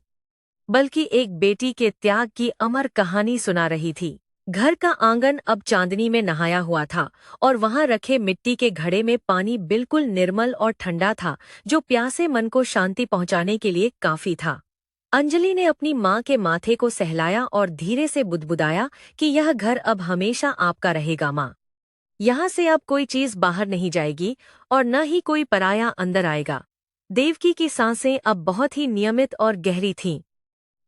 बल्कि एक बेटी के त्याग की अमर कहानी सुना रही थी। घर का आंगन अब चांदनी में नहाया हुआ था और वहां रखे मिट्टी के घड़े में पानी बिल्कुल निर्मल और ठंडा था, जो प्यासे मन को शांति पहुंचाने के लिए काफी था। अंजलि ने अपनी माँ के माथे को सहलाया और धीरे से बुदबुदाया कि यह घर अब हमेशा आपका रहेगा माँ। यहाँ से अब कोई चीज बाहर नहीं जाएगी और न ही कोई पराया अंदर आएगा। देवकी की सांसें अब बहुत ही नियमित और गहरी थीं,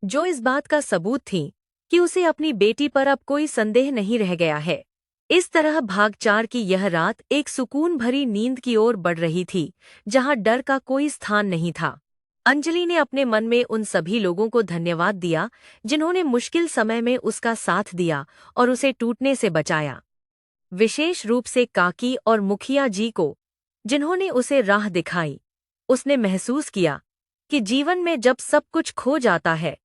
जो इस बात का सबूत थी कि उसे अपनी बेटी पर अब कोई संदेह नहीं रह गया है। इस तरह भागचार की यह रात एक सुकून भरी नींद की ओर बढ़ रही थी, जहां डर का कोई स्थान नहीं था। अंजलि ने अपने मन में उन सभी लोगों को धन्यवाद दिया जिन्होंने मुश्किल समय में उसका साथ दिया और उसे टूटने से बचाया। विशेष रूप से काकी और मुखिया जी को, जिन्होंने उसे राह दिखाई। उसने महसूस किया कि जीवन में जब सब कुछ खो जाता है,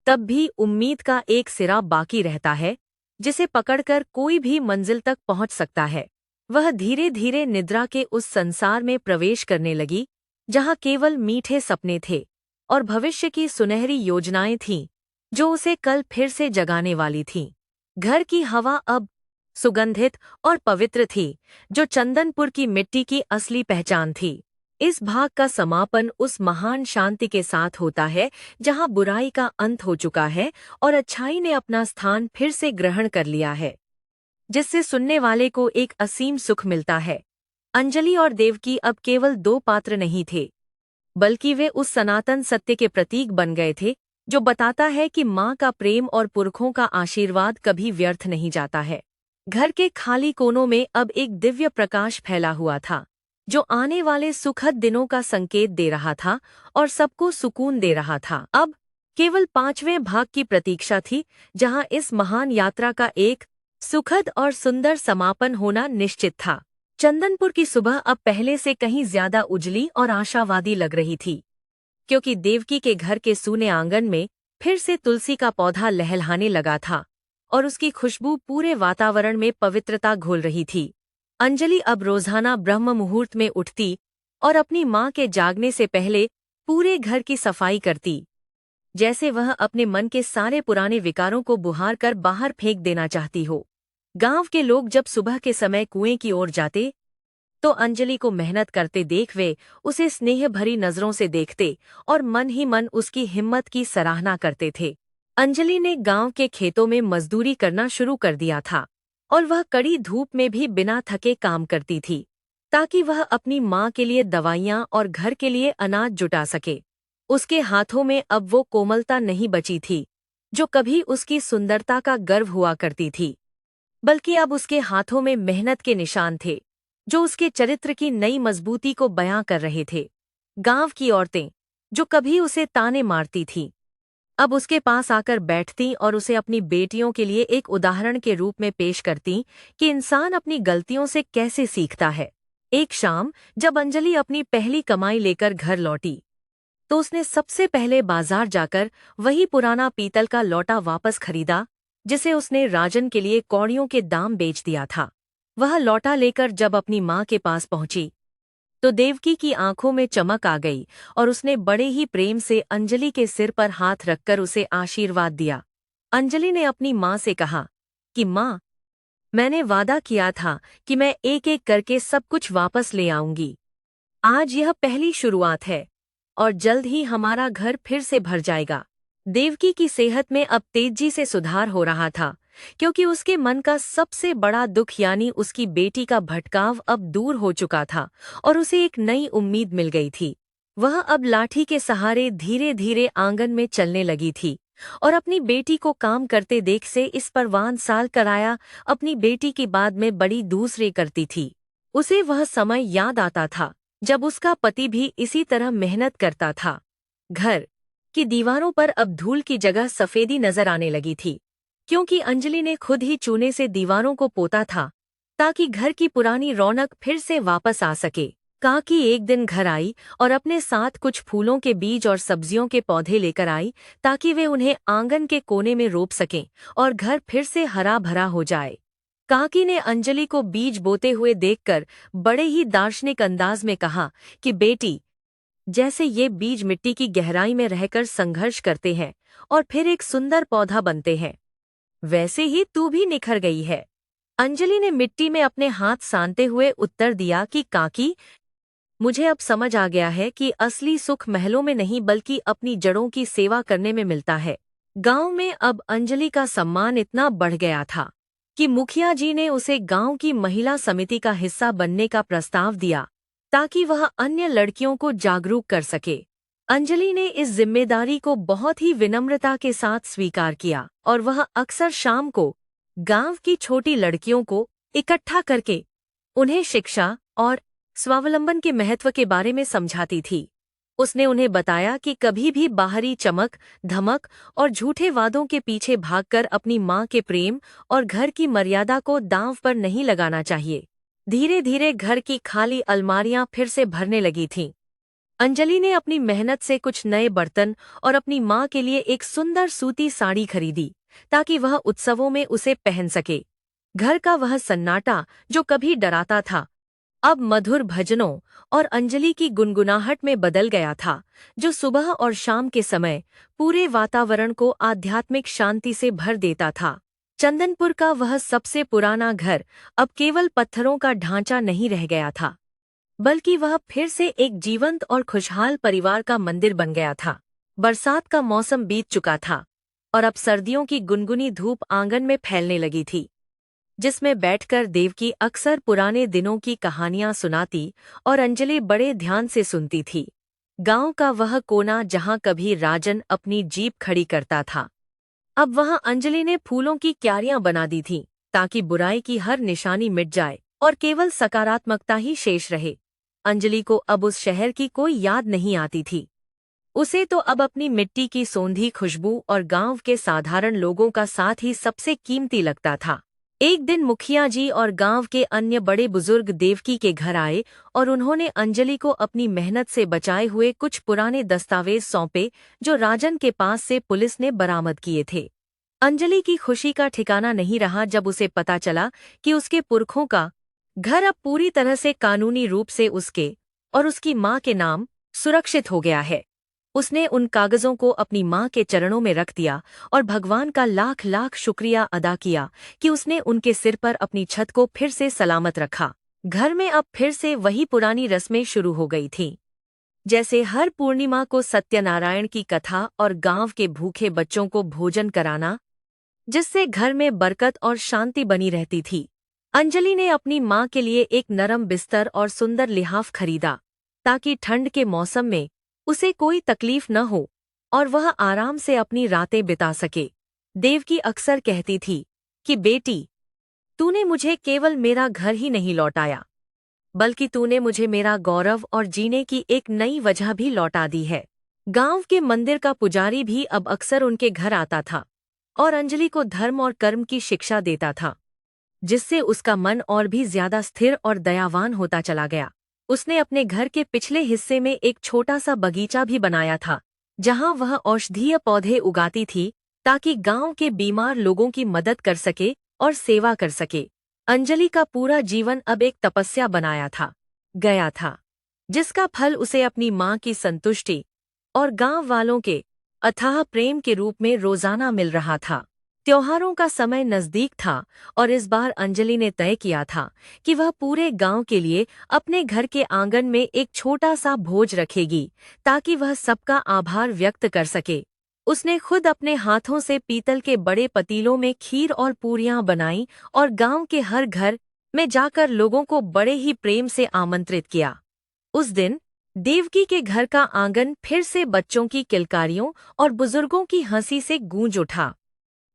तब भी उम्मीद का एक सिरा बाकी रहता है, जिसे पकड़कर कोई भी मंजिल तक पहुंच सकता है। वह धीरे धीरे निद्रा के उस संसार में प्रवेश करने लगी, जहां केवल मीठे सपने थे और भविष्य की सुनहरी योजनाएं थीं, जो उसे कल फिर से जगाने वाली थीं। घर की हवा अब सुगंधित और पवित्र थी, जो चंदनपुर की मिट्टी की असली पहचान थी। इस भाग का समापन उस महान शांति के साथ होता है जहां बुराई का अंत हो चुका है और अच्छाई ने अपना स्थान फिर से ग्रहण कर लिया है, जिससे सुनने वाले को एक असीम सुख मिलता है। अंजलि और देवकी अब केवल दो पात्र नहीं थे, बल्कि वे उस सनातन सत्य के प्रतीक बन गए थे, जो बताता है कि माँ का प्रेम और पुरखों का आशीर्वाद कभी व्यर्थ नहीं जाता है। घर के खाली कोनों में अब एक दिव्य प्रकाश फैला हुआ था, जो आने वाले सुखद दिनों का संकेत दे रहा था और सबको सुकून दे रहा था। अब केवल 5वें भाग की प्रतीक्षा थी, जहां इस महान यात्रा का एक सुखद और सुंदर समापन होना निश्चित था। चंदनपुर की सुबह अब पहले से कहीं ज्यादा उजली और आशावादी लग रही थी, क्योंकि देवकी के घर के सूने आंगन में फिर से तुलसी का पौधा लहलहाने लगा था और उसकी खुशबू पूरे वातावरण में पवित्रता घोल रही थी। अंजलि अब रोजाना ब्रह्म मुहूर्त में उठती और अपनी माँ के जागने से पहले पूरे घर की सफाई करती, जैसे वह अपने मन के सारे पुराने विकारों को बुहार कर बाहर फेंक देना चाहती हो। गांव के लोग जब सुबह के समय कुएं की ओर जाते, तो अंजलि को मेहनत करते देख वे उसे स्नेह भरी नजरों से देखते और मन ही मन उसकी हिम्मत की सराहना करते थे। अंजलि ने गांव के खेतों में मजदूरी करना शुरू कर दिया था और वह कड़ी धूप में भी बिना थके काम करती थी, ताकि वह अपनी माँ के लिए दवाइयाँ और घर के लिए अनाज जुटा सके। उसके हाथों में अब वो कोमलता नहीं बची थी, जो कभी उसकी सुंदरता का गर्व हुआ करती थी, बल्कि अब उसके हाथों में मेहनत के निशान थे, जो उसके चरित्र की नई मजबूती को बयां कर रहे थे। गांव की औरतें, जो कभी उसे ताने मारती थीं, अब उसके पास आकर बैठतीं और उसे अपनी बेटियों के लिए एक उदाहरण के रूप में पेश करतीं कि इंसान अपनी गलतियों से कैसे सीखता है। एक शाम जब अंजलि अपनी पहली कमाई लेकर घर लौटी, तो उसने सबसे पहले बाजार जाकर वही पुराना पीतल का लौटा वापस खरीदा, जिसे उसने राजन के लिए कौड़ियों के दाम बेच दिया था। वह लौटा लेकर जब अपनी माँ के पास पहुंची, तो देवकी की आंखों में चमक आ गई और उसने बड़े ही प्रेम से अंजलि के सिर पर हाथ रखकर उसे आशीर्वाद दिया। अंजलि ने अपनी माँ से कहा कि माँ, मैंने वादा किया था कि मैं एक एक करके सब कुछ वापस ले आऊंगी। आज यह पहली शुरुआत है और जल्द ही हमारा घर फिर से भर जाएगा। देवकी की सेहत में अब तेजी से सुधार हो रहा था, क्योंकि उसके मन का सबसे बड़ा दुख यानी उसकी बेटी का भटकाव अब दूर हो चुका था और उसे एक नई उम्मीद मिल गई थी। वह अब लाठी के सहारे धीरे धीरे आंगन में चलने लगी थी और अपनी बेटी को काम करते देख से इस परवान साल कराया अपनी बेटी की बाद में बड़ी दूसरे करती थी। उसे वह समय याद आता था जब उसका पति भी इसी तरह मेहनत करता था। घर की दीवारों पर अब धूल की जगह सफेदी नजर आने लगी थी, क्योंकि अंजलि ने खुद ही चूने से दीवारों को पोता था, ताकि घर की पुरानी रौनक फिर से वापस आ सके। काकी एक दिन घर आई और अपने साथ कुछ फूलों के बीज और सब्जियों के पौधे लेकर आई ताकि वे उन्हें आंगन के कोने में रोप सकें और घर फिर से हरा भरा हो जाए। काकी ने अंजलि को बीज बोते हुए देखकर बड़े ही दार्शनिक अंदाज में कहा कि बेटी, जैसे ये बीज मिट्टी की गहराई में रहकर संघर्ष करते हैं और फिर एक सुंदर पौधा बनते हैं, वैसे ही तू भी निखर गई है। अंजलि ने मिट्टी में अपने हाथ सानते हुए उत्तर दिया कि काकी, मुझे अब समझ आ गया है कि असली सुख महलों में नहीं बल्कि अपनी जड़ों की सेवा करने में मिलता है। गांव में अब अंजलि का सम्मान इतना बढ़ गया था कि मुखिया जी ने उसे गांव की महिला समिति का हिस्सा बनने का प्रस्ताव दिया ताकि वह अन्य लड़कियों को जागरूक कर सके। अंजलि ने इस जिम्मेदारी को बहुत ही विनम्रता के साथ स्वीकार किया और वह अक्सर शाम को गांव की छोटी लड़कियों को इकट्ठा करके उन्हें शिक्षा और स्वावलंबन के महत्व के बारे में समझाती थी। उसने उन्हें बताया कि कभी भी बाहरी चमक, धमक और झूठे वादों के पीछे भागकर अपनी माँ के प्रेम और घर की मर्यादा को दांव पर नहीं लगाना चाहिए। धीरे धीरे घर की खाली अलमारियां फिर से भरने लगी थीं। अंजलि ने अपनी मेहनत से कुछ नए बर्तन और अपनी माँ के लिए एक सुंदर सूती साड़ी खरीदी ताकि वह उत्सवों में उसे पहन सके। घर का वह सन्नाटा जो कभी डराता था, अब मधुर भजनों और अंजलि की गुनगुनाहट में बदल गया था, जो सुबह और शाम के समय पूरे वातावरण को आध्यात्मिक शांति से भर देता था। चंदनपुर का वह सबसे पुराना घर अब केवल पत्थरों का ढांचा नहीं रह गया था, बल्कि वह फिर से एक जीवंत और खुशहाल परिवार का मंदिर बन गया था। बरसात का मौसम बीत चुका था और अब सर्दियों की गुनगुनी धूप आंगन में फैलने लगी थी, जिसमें बैठकर देवकी अक्सर पुराने दिनों की कहानियां सुनाती और अंजलि बड़े ध्यान से सुनती थी। गांव का वह कोना जहां कभी राजन अपनी जीप खड़ी करता था, अब वहां अंजलि ने फूलों की क्यारियां बना दी थीं ताकि बुराई की हर निशानी मिट जाए और केवल सकारात्मकता ही शेष रहे। अंजलि को अब उस शहर की कोई याद नहीं आती थी। उसे तो अब अपनी मिट्टी की सोंधी खुशबू और गांव के साधारण लोगों का साथ ही सबसे कीमती लगता था। एक दिन मुखिया जी और गांव के अन्य बड़े बुजुर्ग देवकी के घर आए और उन्होंने अंजलि को अपनी मेहनत से बचाए हुए कुछ पुराने दस्तावेज सौंपे जो राजन के पास से पुलिस ने बरामद किए थे। अंजलि की खुशी का ठिकाना नहीं रहा जब उसे पता चला कि उसके पुरखों का घर अब पूरी तरह से कानूनी रूप से उसके और उसकी मां के नाम सुरक्षित हो गया है। उसने उन कागजों को अपनी मां के चरणों में रख दिया और भगवान का लाख लाख शुक्रिया अदा किया कि उसने उनके सिर पर अपनी छत को फिर से सलामत रखा। घर में अब फिर से वही पुरानी रस्में शुरू हो गई थीं, जैसे हर पूर्णिमा को सत्यनारायण की कथा और गांव के भूखे बच्चों को भोजन कराना, जिससे घर में बरकत और शांति बनी रहती थी। अंजलि ने अपनी मां के लिए एक नरम बिस्तर और सुंदर लिहाफ खरीदा ताकि ठंड के मौसम में उसे कोई तकलीफ न हो और वह आराम से अपनी रातें बिता सके। देवकी अक्सर कहती थी कि बेटी, तूने मुझे केवल मेरा घर ही नहीं लौटाया, बल्कि तूने मुझे मेरा गौरव और जीने की एक नई वजह भी लौटा दी है। गांव के मंदिर का पुजारी भी अब अक्सर उनके घर आता था और अंजलि को धर्म और कर्म की शिक्षा देता था, जिससे उसका मन और भी ज्यादा स्थिर और दयावान होता चला गया। उसने अपने घर के पिछले हिस्से में एक छोटा सा बगीचा भी बनाया था, जहां वह औषधीय पौधे उगाती थी ताकि गांव के बीमार लोगों की मदद कर सके और सेवा कर सके। अंजलि का पूरा जीवन अब एक तपस्या बनाया था गया था, जिसका फल उसे अपनी मां की संतुष्टि और गांव वालों के अथाह प्रेम के रूप में रोजाना मिल रहा था। त्योहारों का समय नजदीक था और इस बार अंजलि ने तय किया था कि वह पूरे गांव के लिए अपने घर के आंगन में एक छोटा सा भोज रखेगी ताकि वह सबका आभार व्यक्त कर सके। उसने खुद अपने हाथों से पीतल के बड़े पतीलों में खीर और पूरियां बनाई और गांव के हर घर में जाकर लोगों को बड़े ही प्रेम से आमंत्रित किया। उस दिन देवकी के घर का आंगन फिर से बच्चों की किलकारियों और बुजुर्गों की हंसी से गूंज उठा,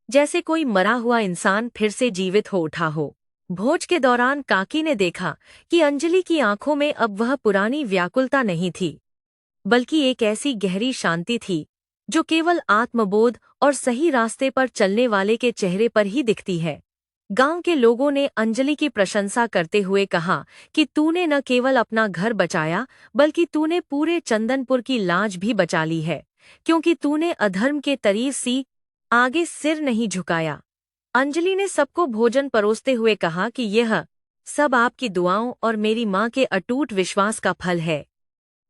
जैसे कोई मरा हुआ इंसान फिर से जीवित हो उठा हो। भोज के दौरान काकी ने देखा कि अंजलि की आंखों में अब वह पुरानी व्याकुलता नहीं थी, बल्कि एक ऐसी गहरी शांति थी जो केवल आत्मबोध और सही रास्ते पर चलने वाले के चेहरे पर ही दिखती है। गांव के लोगों ने अंजलि की प्रशंसा करते हुए कहा कि तूने न केवल अपना घर बचाया बल्कि तूने पूरे चंदनपुर की लाज भी बचा ली है, क्योंकि तूने अधर्म के तरीर सी आगे सिर नहीं झुकाया। अंजलि ने सबको भोजन परोसते हुए कहा कि यह सब आपकी दुआओं और मेरी माँ के अटूट विश्वास का फल है।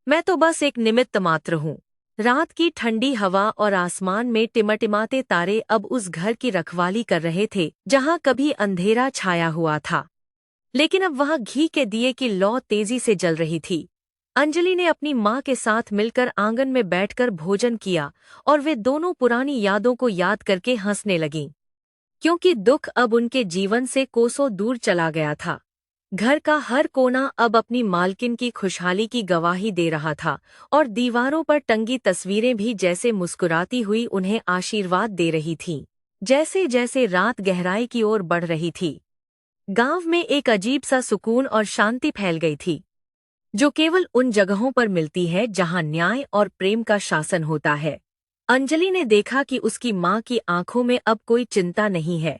मैं तो बस एक निमित्त मात्र हूँ। रात की ठंडी हवा और आसमान में टिमटिमाते तारे अब उस घर की रखवाली कर रहे थे जहाँ कभी अंधेरा छाया हुआ था, लेकिन अब वहाँ घी के दिए की लौ तेजी से जल रही थी। अंजलि ने अपनी माँ के साथ मिलकर आंगन में बैठकर भोजन किया और वे दोनों पुरानी यादों को याद करके हंसने लगीं, क्योंकि दुख अब उनके जीवन से कोसों दूर चला गया था। घर का हर कोना अब अपनी मालकिन की खुशहाली की गवाही दे रहा था और दीवारों पर टंगी तस्वीरें भी जैसे मुस्कुराती हुई उन्हें आशीर्वाद दे रही थीं। जैसे जैसे रात गहराई की ओर बढ़ रही थी, गांव में एक अजीब सा सुकून और शांति फैल गई थी, जो केवल उन जगहों पर मिलती है जहां न्याय और प्रेम का शासन होता है। अंजलि ने देखा कि उसकी माँ की आंखों में अब कोई चिंता नहीं है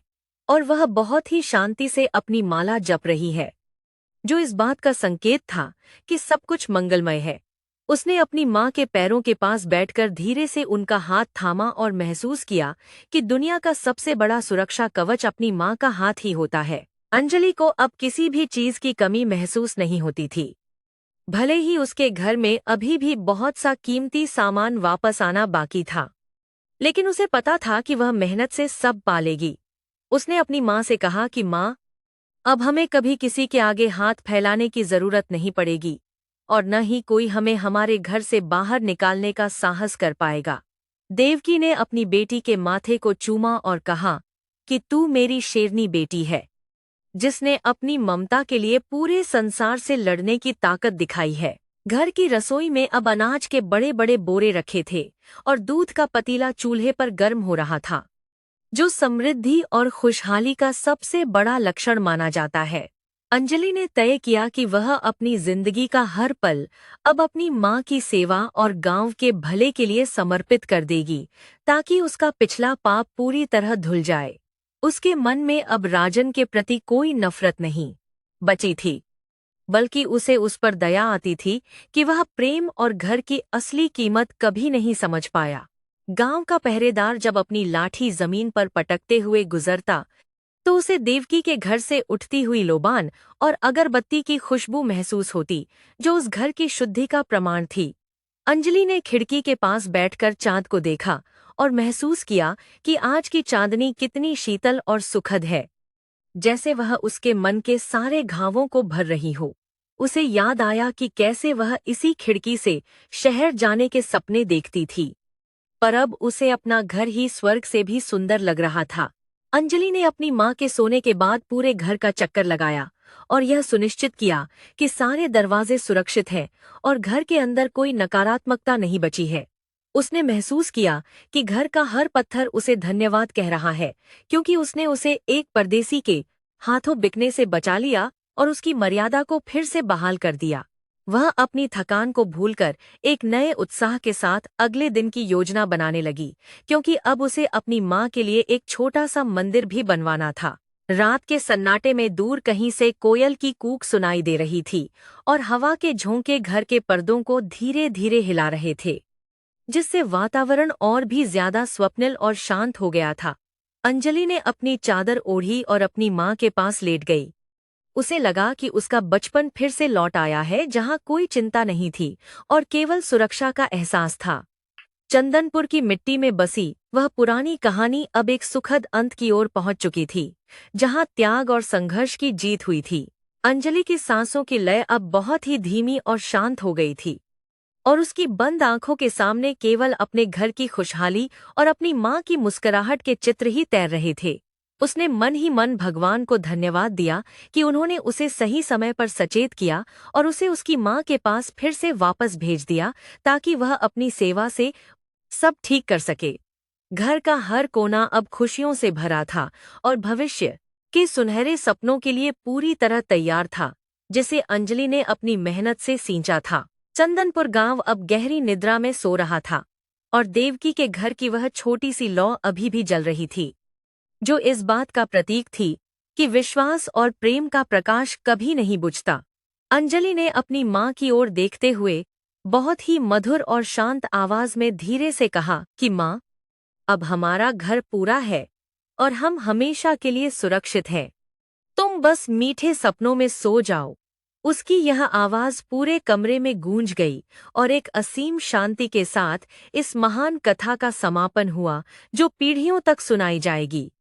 और वह बहुत ही शांति से अपनी माला जप रही है, जो इस बात का संकेत था कि सब कुछ मंगलमय है। उसने अपनी माँ के पैरों के पास बैठकर धीरे से उनका हाथ थामा और महसूस किया कि दुनिया का सबसे बड़ा सुरक्षा कवच अपनी माँ का हाथ ही होता है। अंजलि को अब किसी भी चीज की कमी महसूस नहीं होती थी। भले ही उसके घर में अभी भी बहुत सा कीमती सामान वापस आना बाकी था, लेकिन उसे पता था कि वह मेहनत से सब पालेगी। उसने अपनी माँ से कहा कि माँ, अब हमें कभी किसी के आगे हाथ फैलाने की जरूरत नहीं पड़ेगी और न ही कोई हमें हमारे घर से बाहर निकालने का साहस कर पाएगा। देवकी ने अपनी बेटी के माथे को चूमा और कहा कि तू मेरी शेरनी बेटी है, जिसने अपनी ममता के लिए पूरे संसार से लड़ने की ताकत दिखाई है। घर की रसोई में अब अनाज के बड़े बड़े बोरे रखे थे और दूध का पतीला चूल्हे पर गर्म हो रहा था, जो समृद्धि और खुशहाली का सबसे बड़ा लक्षण माना जाता है। अंजलि ने तय किया कि वह अपनी जिंदगी का हर पल अब अपनी माँ की सेवा और गांव के भले के लिए समर्पित कर देगी, ताकि उसका पिछला पाप पूरी तरह धुल जाए। उसके मन में अब राजन के प्रति कोई नफरत नहीं बची थी, बल्कि उसे उस पर दया आती थी कि वह प्रेम और घर की असली कीमत कभी नहीं समझ पाया। गांव का पहरेदार जब अपनी लाठी जमीन पर पटकते हुए गुजरता तो उसे देवकी के घर से उठती हुई लोबान और अगरबत्ती की खुशबू महसूस होती, जो उस घर की शुद्धि का प्रमाण थी। अंजलि ने खिड़की के पास बैठकर चांद को देखा और महसूस किया कि आज की चांदनी कितनी शीतल और सुखद है, जैसे वह उसके मन के सारे घावों को भर रही हो। उसे याद आया कि कैसे वह इसी खिड़की से शहर जाने के सपने देखती थी, पर अब उसे अपना घर ही स्वर्ग से भी सुंदर लग रहा था। अंजलि ने अपनी माँ के सोने के बाद पूरे घर का चक्कर लगाया और यह सुनिश्चित किया कि सारे दरवाजे सुरक्षित हैं और घर के अंदर कोई नकारात्मकता नहीं बची है। उसने महसूस किया कि घर का हर पत्थर उसे धन्यवाद कह रहा है, क्योंकि उसने उसे एक परदेसी के हाथों बिकने से बचा लिया और उसकी मर्यादा को फिर से बहाल कर दिया। वह अपनी थकान को भूलकर एक नए उत्साह के साथ अगले दिन की योजना बनाने लगी, क्योंकि अब उसे अपनी माँ के लिए एक छोटा सा मंदिर भी बनवाना था। रात के सन्नाटे में दूर कहीं से कोयल की कूक सुनाई दे रही थी और हवा के झोंके घर के पर्दों को धीरे धीरे हिला रहे थे, जिससे वातावरण और भी ज्यादा स्वप्निल और शांत हो गया था। अंजलि ने अपनी चादर ओढ़ी और अपनी माँ के पास लेट गई। उसे लगा कि उसका बचपन फिर से लौट आया है, जहां कोई चिंता नहीं थी और केवल सुरक्षा का एहसास था। चंदनपुर की मिट्टी में बसी वह पुरानी कहानी अब एक सुखद अंत की ओर पहुंच चुकी थी, जहां त्याग और संघर्ष की जीत हुई थी। अंजलि की सांसों की लय अब बहुत ही धीमी और शांत हो गई थी और उसकी बंद आंखों के सामने केवल अपने घर की खुशहाली और अपनी माँ की मुस्कुराहट के चित्र ही तैर रहे थे। उसने मन ही मन भगवान को धन्यवाद दिया कि उन्होंने उसे सही समय पर सचेत किया और उसे उसकी माँ के पास फिर से वापस भेज दिया, ताकि वह अपनी सेवा से सब ठीक कर सके। घर का हर कोना अब खुशियों से भरा था और भविष्य के सुनहरे सपनों के लिए पूरी तरह तैयार था, जिसे अंजलि ने अपनी मेहनत से सींचा था। चंदनपुर गांव अब गहरी निद्रा में सो रहा था और देवकी के घर की वह छोटी सी लौ अभी भी जल रही थी, जो इस बात का प्रतीक थी कि विश्वास और प्रेम का प्रकाश कभी नहीं बुझता। अंजलि ने अपनी माँ की ओर देखते हुए बहुत ही मधुर और शांत आवाज में धीरे से कहा कि माँ, अब हमारा घर पूरा है और हम हमेशा के लिए सुरक्षित हैं। तुम बस मीठे सपनों में सो जाओ। उसकी यह आवाज पूरे कमरे में गूंज गई और एक असीम शांति के साथ इस महान कथा का समापन हुआ जो पीढ़ियों तक सुनाई जाएगी।